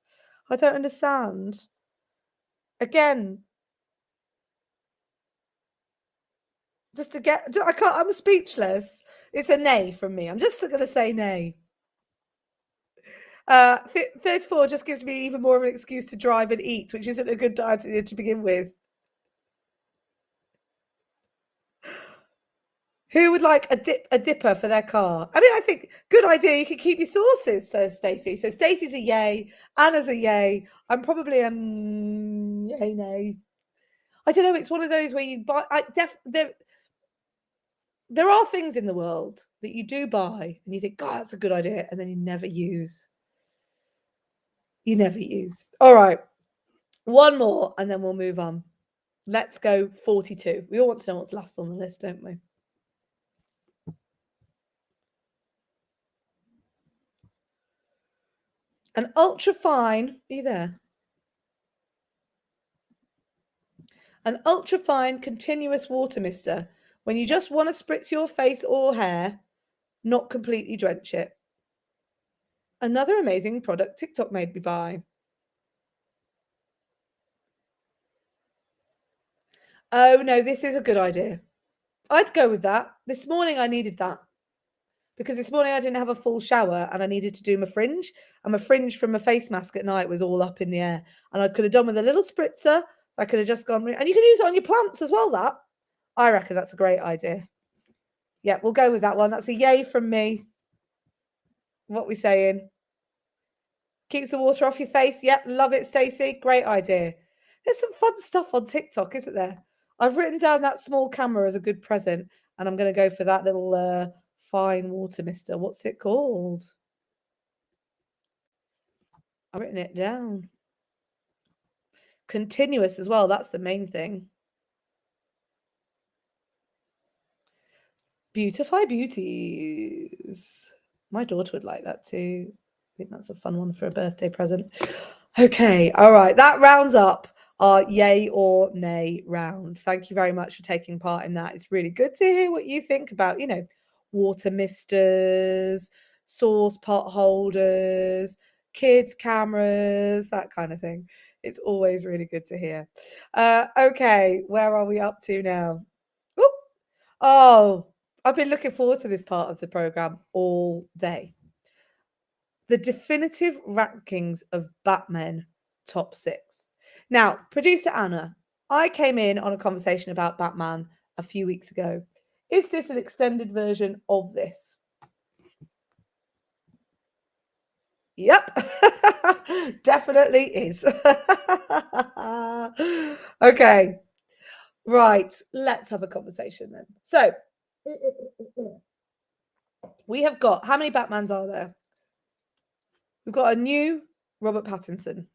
I don't understand. Again, just to get... I can't... I'm speechless. It's a nay from me. I'm just going to say nay. 34 just gives me even more of an excuse to drive and eat, which isn't a good idea to begin with. Who would like a dipper for their car? I mean, I think good idea. You can keep your sauces, says Stacey. So Stacey's a yay. Anna's a yay. I'm probably a yay nay. I don't know. It's one of those where you buy. There are things in the world that you do buy and you think, God, that's a good idea, and then you never use. You never use. All right, one more, and then we'll move on. Let's go 42. We all want to know what's last on the list, don't we? An ultra fine, are you there? An ultra fine continuous water mister when you just want to spritz your face or hair, not completely drench it. Another amazing product TikTok made me buy. Oh no, this is a good idea. I'd go with that. This morning I needed that. Because this morning I didn't have a full shower and I needed to do my fringe. And my fringe from my face mask at night was all up in the air. And I could have done with a little spritzer. I could have just gone... And you can use it on your plants as well, that. I reckon that's a great idea. Yeah, we'll go with that one. That's a yay from me. What are we saying? Keeps the water off your face. Yep, love it, Stacey. Great idea. There's some fun stuff on TikTok, isn't there? I've written down that small camera as a good present. And I'm going to go for that little... fine water mister. What's it called? I've written it down. Continuous as well. That's the main thing. Beautify Beauties. My daughter would like that too. I think that's a fun one for a birthday present. Okay. All right. That rounds up our yay or nay round. Thank you very much for taking part in that. It's really good to hear what you think about, water misters, sauce pot holders, kids' cameras, that kind of thing. It's always really good to hear. Okay, where are we up to now? Ooh. Oh, I've been looking forward to this part of the program all day. The definitive rankings of Batman top 6. Now, producer Anna, I came in on a conversation about Batman a few weeks ago. Is this an extended version of this? Yep, definitely is. Okay, right, let's have a conversation then. So, we have got, how many Batmans are there? We've got a new Robert Pattinson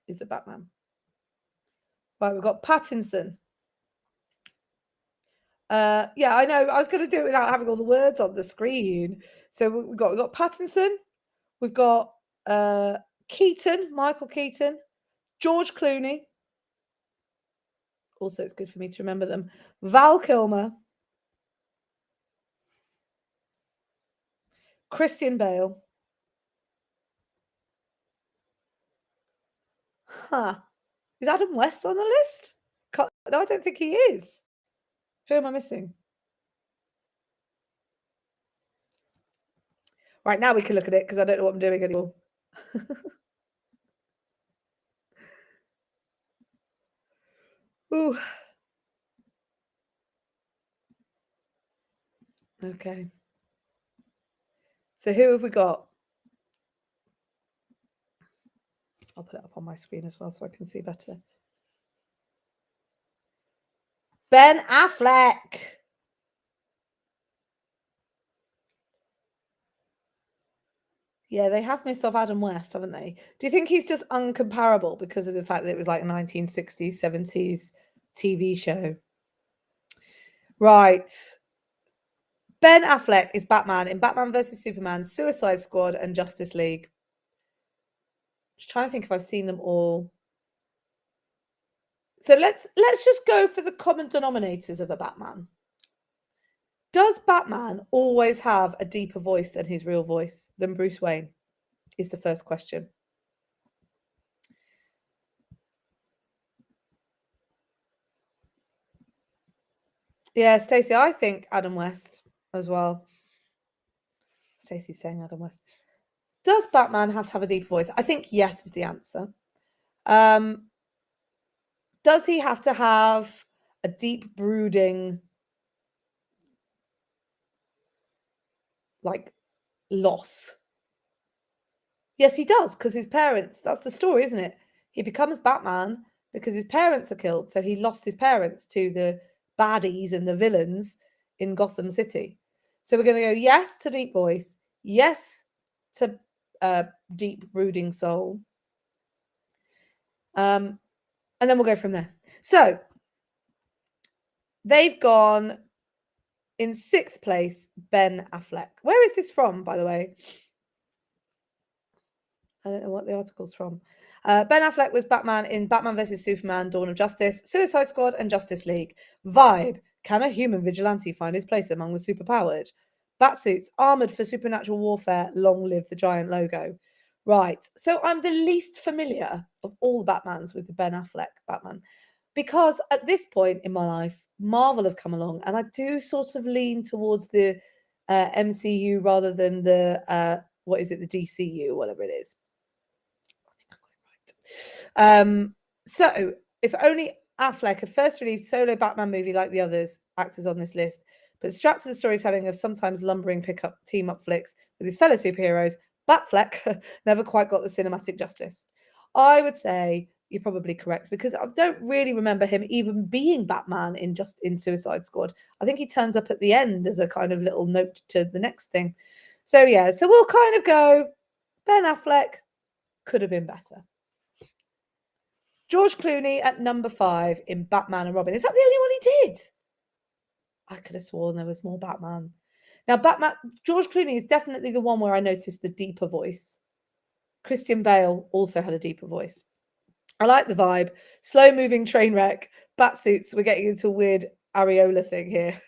is a Batman. Right, we've got Pattinson. Yeah, I know. I was going to do it without having all the words on the screen. So we've got Pattinson. We've got Keaton, Michael Keaton, George Clooney. Also, it's good for me to remember them. Val Kilmer, Christian Bale. Huh. Is Adam West on the list? No, I don't think he is. Who am I missing? Right, now we can look at it because I don't know what I'm doing anymore. Ooh. Okay. So who have we got? I'll put it up on my screen as well so I can see better. Ben Affleck. Yeah, they have missed off Adam West, haven't they? Do you think he's just uncomparable because of the fact that it was like a 1960s, 70s TV show? Right. Ben Affleck is Batman in Batman vs Superman, Suicide Squad, and Justice League. Just trying to think if I've seen them all. So let's just go for the common denominators of a Batman. Does Batman always have a deeper voice than his real voice, than Bruce Wayne? Is the first question. Yeah, Stacey, I think Adam West as well. Stacey's saying Adam West. Does Batman have to have a deeper voice? I think yes is the answer. Does he have to have a deep brooding, like, loss? Yes, he does, because his parents, that's the story, isn't it? He becomes Batman because his parents are killed. So he lost his parents to the baddies and the villains in Gotham City. So we're going to go yes to deep voice, yes to deep brooding soul. And then we'll go from there. So they've gone in 6th place, Ben Affleck. Where is this from, by the way? I don't know what the article's from. Ben Affleck was Batman in Batman vs Superman, Dawn of Justice, Suicide Squad, and Justice League. Vibe. Can a human vigilante find his place among the superpowered? Batsuits, armoured for supernatural warfare, long live the giant logo. Right. So I'm the least familiar of all the Batmans with the Ben Affleck Batman. Because at this point in my life, Marvel have come along, and I do sort of lean towards the MCU rather than the, what is it, the DCU, whatever it is. So if only Affleck had first released solo Batman movie like the others actors on this list, but strapped to the storytelling of sometimes lumbering pickup team-up flicks with his fellow superheroes, Batfleck never quite got the cinematic justice. I would say you're probably correct, because I don't really remember him even being Batman in Suicide Squad. I think he turns up at the end as a kind of little note to the next thing. So yeah, so we'll kind of go Ben Affleck could have been better. George Clooney at number 5 in Batman and Robin. Is that the only one he did? I could have sworn there was more Batman. Now, George Clooney is definitely the one where I noticed the deeper voice. Christian Bale also had a deeper voice. I like the vibe. Slow-moving train wreck. Batsuits. We're getting into a weird areola thing here.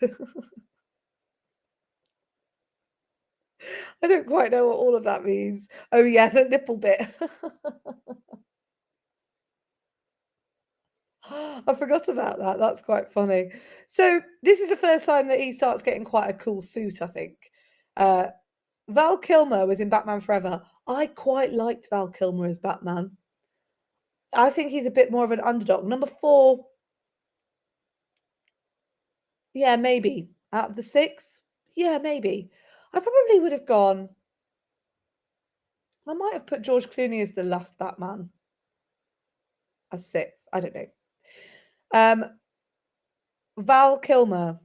I don't quite know what all of that means. Oh, yeah, the nipple bit. I forgot about that. That's quite funny. So this is the first time that he starts getting quite a cool suit, I think. Val Kilmer was in Batman Forever. I quite liked Val Kilmer as Batman. I think he's a bit more of an underdog. Number 4. Yeah, maybe. Out of the 6? Yeah, maybe. I probably would have gone. I might have put George Clooney as the last Batman. As 6th. I don't know. Val Kilmer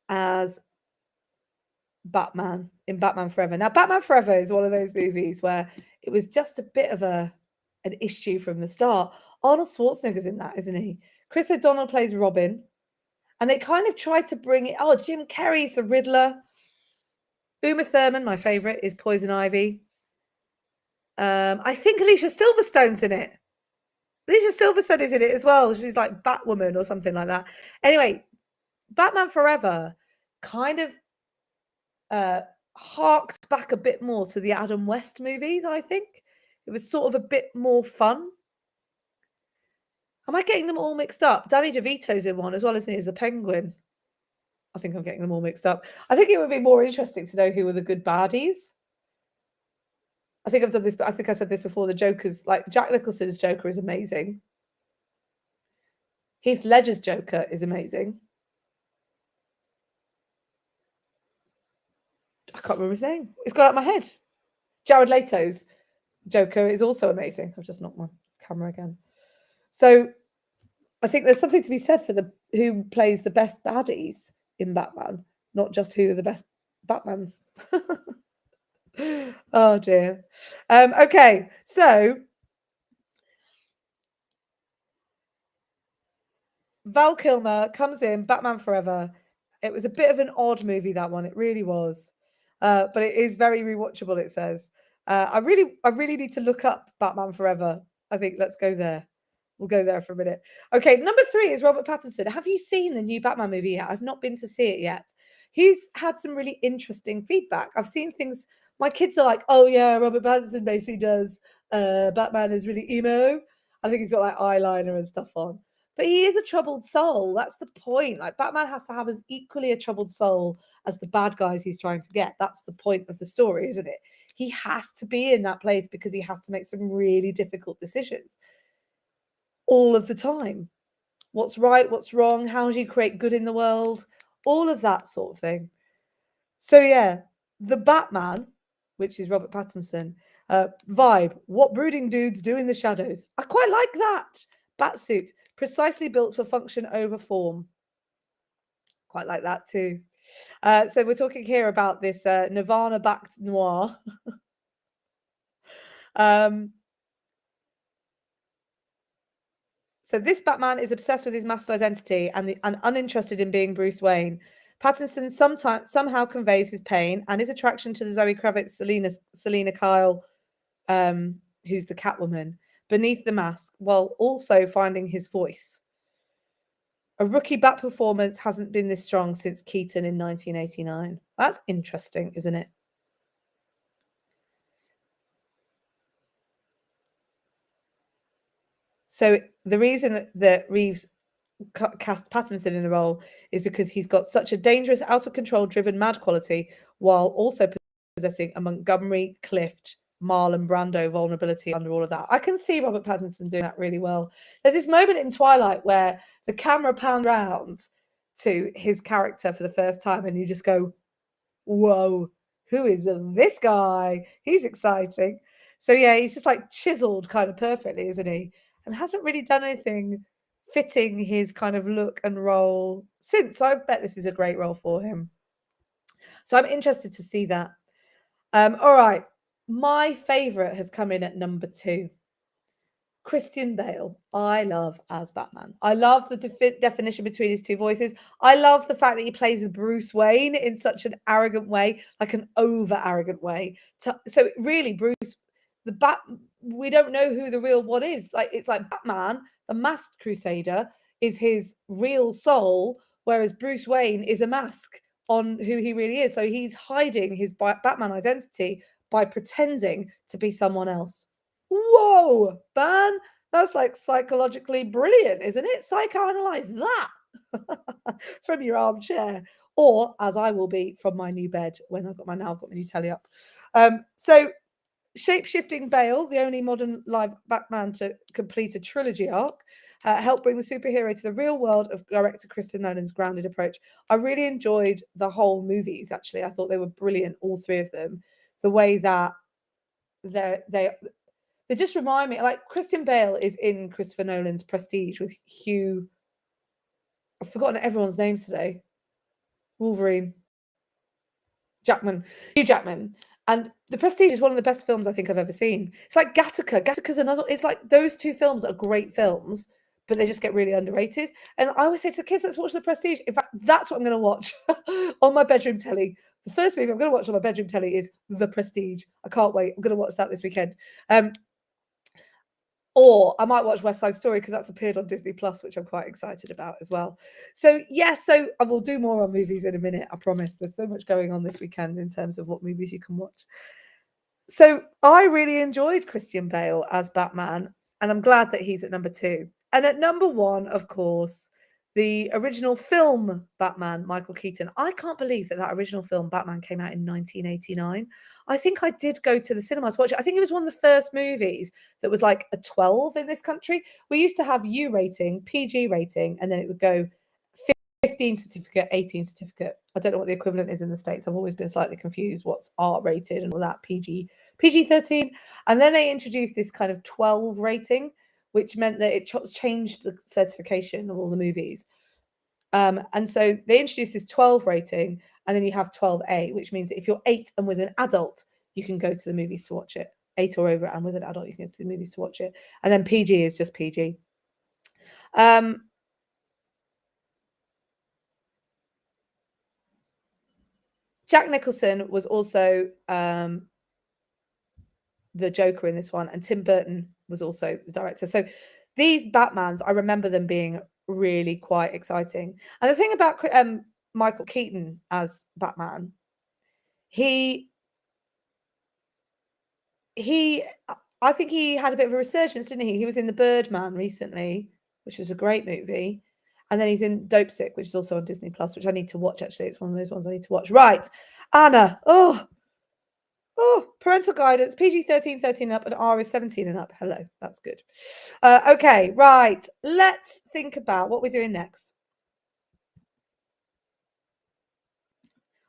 as Batman in Batman Forever. Now, Batman Forever is one of those movies where it was just a bit of an issue from the start. Arnold Schwarzenegger's in that, isn't he? Chris O'Donnell plays Robin. And they kind of tried to bring it. Oh, Jim Carrey's the Riddler. Uma Thurman, my favourite, is Poison Ivy. I think Alicia Silverstone's in it. Alicia Silverstone is in it as well. She's like Batwoman or something like that. Anyway, Batman Forever kind of harked back a bit more to the Adam West movies, I think. It was sort of a bit more fun. Am I getting them all mixed up? Danny DeVito's in one as well, isn't he, as the Penguin? I think I'm getting them all mixed up. I think it would be more interesting to know who were the good baddies. I think I've done this, but I think I said this before. The Joker's, like, Jack Nicholson's Joker is amazing. Heath Ledger's Joker is amazing. I can't remember his name. It's gone out of my head. Jared Leto's Joker is also amazing. I've just knocked my camera again. So I think there's something to be said for who plays the best baddies in Batman, not just who are the best Batmans. Oh dear. Okay, so Val Kilmer comes in, Batman Forever. It was a bit of an odd movie, that one. It really was. But it is very rewatchable, it says. I really need to look up Batman Forever. I think let's go there. We'll go there for a minute. Okay, number 3 is Robert Pattinson. Have you seen the new Batman movie yet? I've not been to see it yet. He's had some really interesting feedback. I've seen things. My kids are like, oh yeah, Robert Pattinson basically does Batman is really emo. I think he's got like eyeliner and stuff on. But he is a troubled soul. That's the point. Like Batman has to have as equally a troubled soul as the bad guys he's trying to get. That's the point of the story, isn't it? He has to be in that place because he has to make some really difficult decisions all of the time. What's right, what's wrong, how do you create good in the world, all of that sort of thing. So yeah, the Batman, which is Robert Pattinson, vibe, what brooding dudes do in the shadows. I quite like that. Batsuit, precisely built for function over form. Quite like that too. So we're talking here about this Nirvana-backed noir. So this Batman is obsessed with his masked identity and uninterested in being Bruce Wayne. Pattinson somehow conveys his pain and his attraction to the Zoe Kravitz, Selena Kyle, who's the Catwoman, beneath the mask, while also finding his voice. A rookie Bat performance hasn't been this strong since Keaton in 1989. That's interesting, isn't it? So the reason that Reeves cast Pattinson in the role is because he's got such a dangerous, out of control, driven, mad quality, while also possessing a Montgomery Clift, Marlon Brando vulnerability under all of that. I can see Robert Pattinson doing that really well. There's this moment in Twilight where the camera pans round to his character for the first time, and you just go, "Whoa, who is this guy? He's exciting." So yeah, he's just like chiseled kind of perfectly, isn't he? And hasn't really done anything fitting his kind of look and role since. So I bet this is a great role for him. So I'm interested to see that. All right. My favorite has come in at number 2. Christian Bale, I love as Batman. I love the definition between his two voices. I love the fact that he plays Bruce Wayne in such an arrogant way, like an over arrogant way. So really, Bruce, we don't know who the real one is. Like it's like Batman, the masked crusader, is his real soul, whereas Bruce Wayne is a mask on who he really is. So he's hiding his Batman identity by pretending to be someone else. Whoa, man, that's like psychologically brilliant, isn't it? Psychoanalyze that from your armchair, or as I will be from my new bed when I've got my new telly up. So shape-shifting Bale, the only modern live Batman to complete a trilogy arc, helped bring the superhero to the real world of director Christopher Nolan's grounded approach. I really enjoyed the whole movies, actually. I thought they were brilliant, all 3 of them. The way that they just remind me, like Christian Bale is in Christopher Nolan's Prestige with Hugh. I've forgotten everyone's names today. Wolverine. Hugh Jackman. And The Prestige is one of the best films I think I've ever seen. It's like Gattaca. Gattaca's another, it's like those 2 films are great films, but they just get really underrated. And I always say to the kids, let's watch The Prestige. In fact, that's what I'm going to watch on my bedroom telly. The first movie I'm going to watch on my bedroom telly is The Prestige. I can't wait. I'm going to watch that this weekend. Or I might watch West Side Story because that's appeared on Disney Plus, which I'm quite excited about as well. So so I will do more on movies in a minute, I promise. There's so much going on this weekend in terms of what movies you can watch. So I really enjoyed Christian Bale as Batman, and I'm glad that he's at number 2. And at number 1, of course, the original film Batman, Michael Keaton. I can't believe that original film Batman came out in 1989. I think I did go to the cinema to watch it. I think it was one of the first movies that was like a 12 in this country. We used to have U rating, PG rating, and then it would go 15 certificate, 18 certificate. I don't know what the equivalent is in the States. I've always been slightly confused what's R rated and all that, PG-13. And then they introduced this kind of 12 rating, which meant that it changed the certification of all the movies. And so they introduced this 12 rating, and then you have 12A, which means that if you're 8 and with an adult, you can go to the movies to watch it. 8 or over, and with an adult, you can go to the movies to watch it. And then PG is just PG. Jack Nicholson was also the Joker in this one, and Tim Burton was also the director. So these Batmans, I remember them being really quite exciting. And the thing about Michael Keaton as Batman, I think he had a bit of a resurgence, didn't he? He was in The Birdman recently, which was a great movie. And then he's in Dope Sick, which is also on Disney Plus, which I need to watch, actually. It's one of those ones I need to watch. Right. Anna. Oh, parental guidance, PG-13, 13 and up, and R is 17 and up. Hello. That's good. Okay. Right. Let's think about what we're doing next.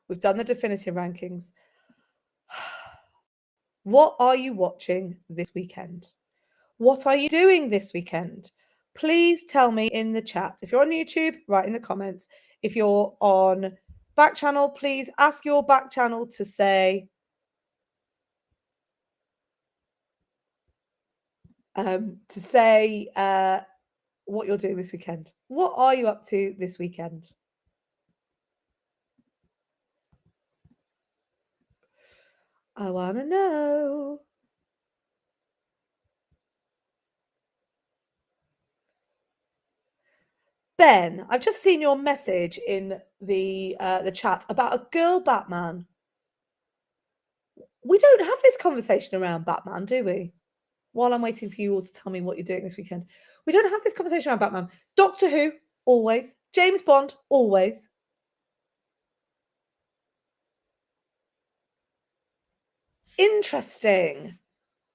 We've done the definitive rankings. What are you watching this weekend? What are you doing this weekend? Please tell me in the chat. If you're on YouTube, write in the comments. If you're on Backchannel, please ask your Backchannel to say what you're doing this weekend. What are you up to this weekend? I want to know. Ben, I've just seen your message in the chat about a girl Batman. We don't have this conversation around Batman, do we? While I'm waiting for you all to tell me what you're doing this weekend. We don't have this conversation around Batman. Doctor Who, always. James Bond, always. Interesting.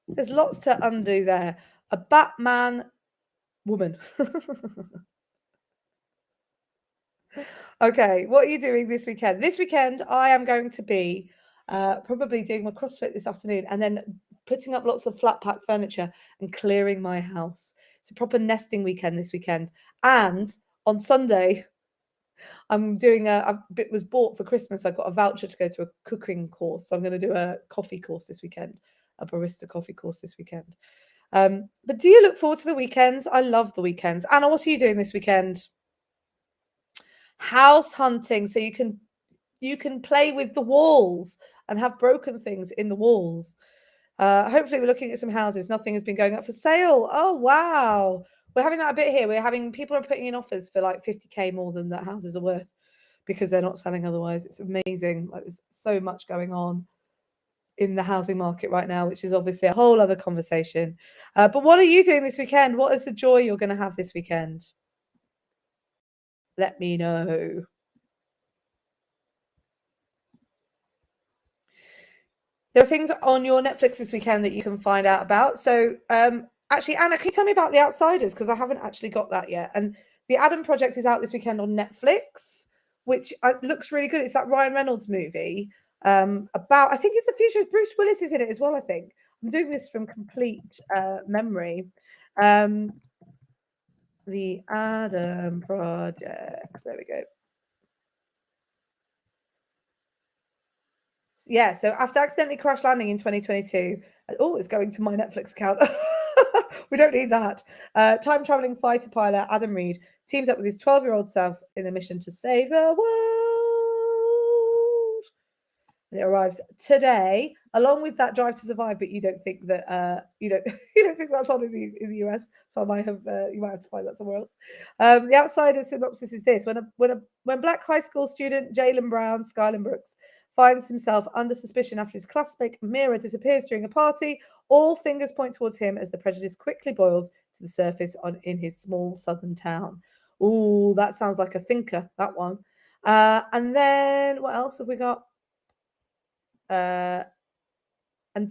There's lots to undo there. A Batman woman. Okay, what are you doing this weekend? This weekend, I am going to be probably doing my CrossFit this afternoon and then putting up lots of flat pack furniture and clearing my house. It's a proper nesting weekend this weekend. And on Sunday, I'm doing it was bought for Christmas. I got a voucher to go to a cooking course. So I'm going to do a coffee course this weekend, a barista coffee course this weekend. But do you look forward to the weekends? I love the weekends. Anna, what are you doing this weekend? House hunting, so you can play with the walls and have broken things in the walls. Hopefully we're looking at some houses. Nothing has been going up for sale. Oh wow, we're having that a bit here. People are putting in offers for like 50k more than that houses are worth because they're not selling otherwise. It's amazing. Like, there's so much going on in the housing market right now, which is obviously a whole other conversation. But what are you doing this weekend? What is the joy you're going to have this weekend? Let me know. There are things on your Netflix this weekend that you can find out about. So, actually, Anna, can you tell me about The Outsiders? Because I haven't actually got that yet. And The Adam Project is out this weekend on Netflix, which looks really good. It's that Ryan Reynolds movie about, I think it's the future. Bruce Willis is in it as well, I think. I'm doing this from complete memory. The Adam Project. There we go. Yeah, so after accidentally crash landing in 2022, it's going to my Netflix account. We don't need that. Time traveling fighter pilot Adam Reed teams up with his 12-year-old self in a mission to save the world. And it arrives today, along with that Drive to Survive. But you don't think that you don't think that's on in the US. So you might have to find that somewhere else. The Outsider synopsis is this: when Black high school student Jaylen Brown, Skylan Brooks, finds himself under suspicion after his classmate Mira disappears during a party, all fingers point towards him as the prejudice quickly boils to the surface in his small southern town. Oh, that sounds like a thinker, that one. And then what else have we got? And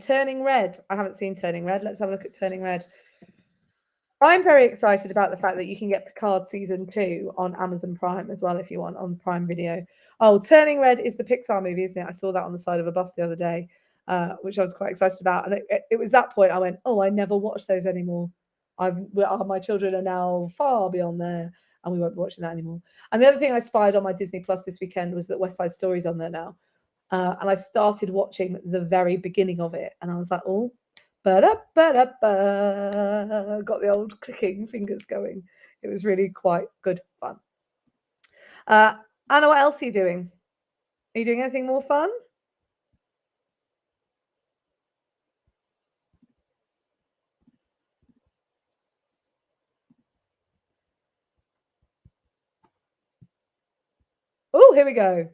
Turning Red. I haven't seen Turning Red. Let's have a look at Turning Red. I'm very excited about the fact that you can get Picard season 2 on Amazon Prime as well if you want, on Prime Video. Oh, Turning Red is the Pixar movie, isn't it? I saw that on the side of a bus the other day, which I was quite excited about. And it was that point I went, oh, I never watch those anymore. My children are now far beyond there, and we won't be watching that anymore. And the other thing I spied on my Disney Plus this weekend was that West Side Story's on there now. And I started watching the very beginning of it, and I was like, oh, ba-da-ba-da-ba. Got the old clicking fingers going. It was really quite good fun. Anna, what else are you doing? Are you doing anything more fun? Oh, here we go.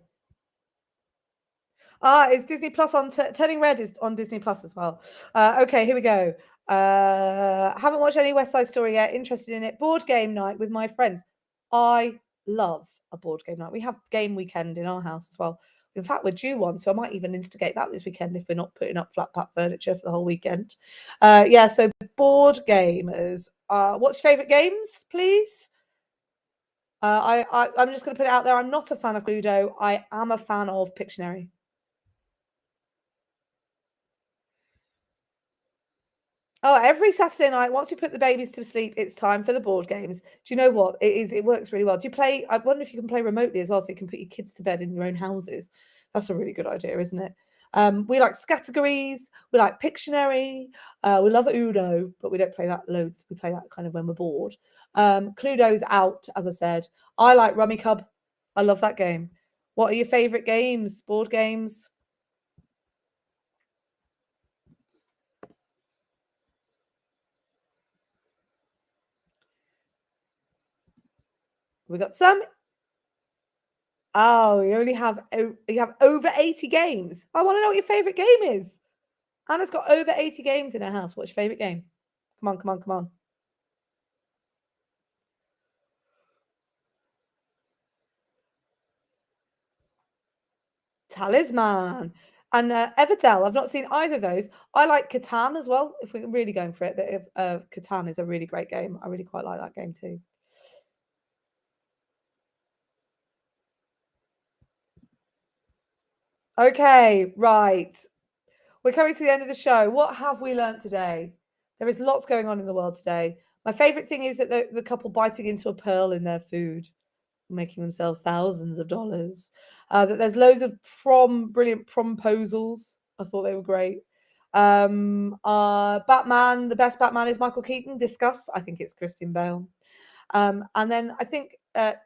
It's Disney Plus on Turning Red is on Disney Plus as well. Okay, here we go. Haven't watched any West Side Story yet. Interested in it. Board game night with my friends. I love a board game night. We have game weekend in our house as well. In fact, we're due one, so I might even instigate that this weekend if we're not putting up flat pack furniture for the whole weekend. Yeah, so board gamers. What's your favourite games, please? I'm just going to put it out there. I'm not a fan of Ludo. I am a fan of Pictionary. Oh, every Saturday night, once we put the babies to sleep, it's time for the board games. Do you know what? It works really well. Do you play? I wonder if you can play remotely as well, so you can put your kids to bed in your own houses. That's a really good idea, isn't it? We like categories. We like Pictionary. We love Uno, but we don't play that loads. We play that kind of when we're bored. Cluedo's out, as I said. I like Rummy Cub. I love that game. What are your favourite games? Board games? We got some. Oh, you have over 80 games. I want to know what your favorite game is. Anna's got over 80 games in her house. What's your favorite game? Come on, come on, come on. Talisman and Everdell. I've not seen either of those. I like Catan as well. If we're really going for it, but Catan is a really great game. I really quite like that game too. Okay, right. We're coming to the end of the show. What have we learnt today? There is lots going on in the world today. My favourite thing is that the couple biting into a pearl in their food, making themselves thousands of dollars. That there's loads of brilliant promposals. I thought they were great. Batman, the best Batman is Michael Keaton. Discuss. I think it's Christian Bale. And then I think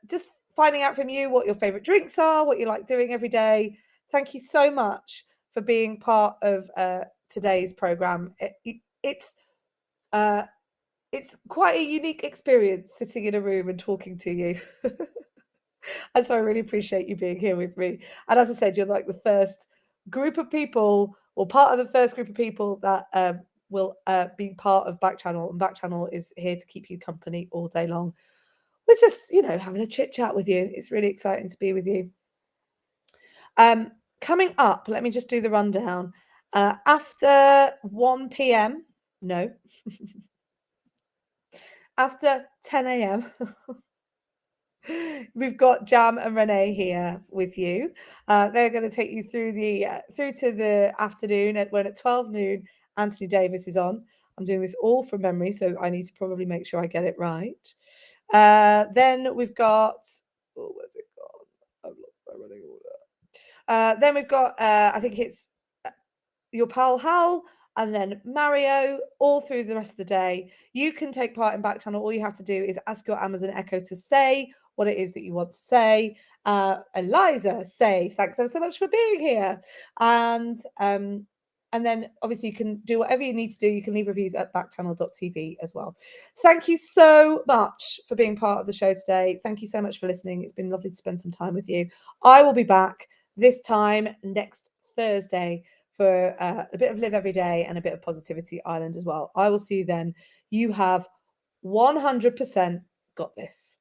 just finding out from you what your favorite drinks are, what you like doing every day. Thank you so much for being part of today's program. It's quite a unique experience sitting in a room and talking to you. And so I really appreciate you being here with me. And as I said, you're like the first group of people, or part of the first group of people that will be part of Backchannel. And Backchannel is here to keep you company all day long. We're just, having a chit chat with you. It's really exciting to be with you. Coming up, let me just do the rundown. After 1 p.m., no, after 10 a.m., we've got Jam and Renee here with you. They're going to take you through to the afternoon when at 12 noon, Anthony Davis is on. I'm doing this all from memory, so I need to probably make sure I get it right. Then we've got, where's it gone? I've lost my running order. Then we've got, I think it's your pal Hal, and then Mario, all through the rest of the day. You can take part in Backchannel. All you have to do is ask your Amazon Echo to say what it is that you want to say. Eliza, say thanks so much for being here. And then obviously you can do whatever you need to do. You can leave reviews at backchannel.tv as well. Thank you so much for being part of the show today. Thank you so much for listening. It's been lovely to spend some time with you. I will be back this time next Thursday for a bit of Live Every Day and a bit of Positivity Island as well. I will see you then. You have 100% got this.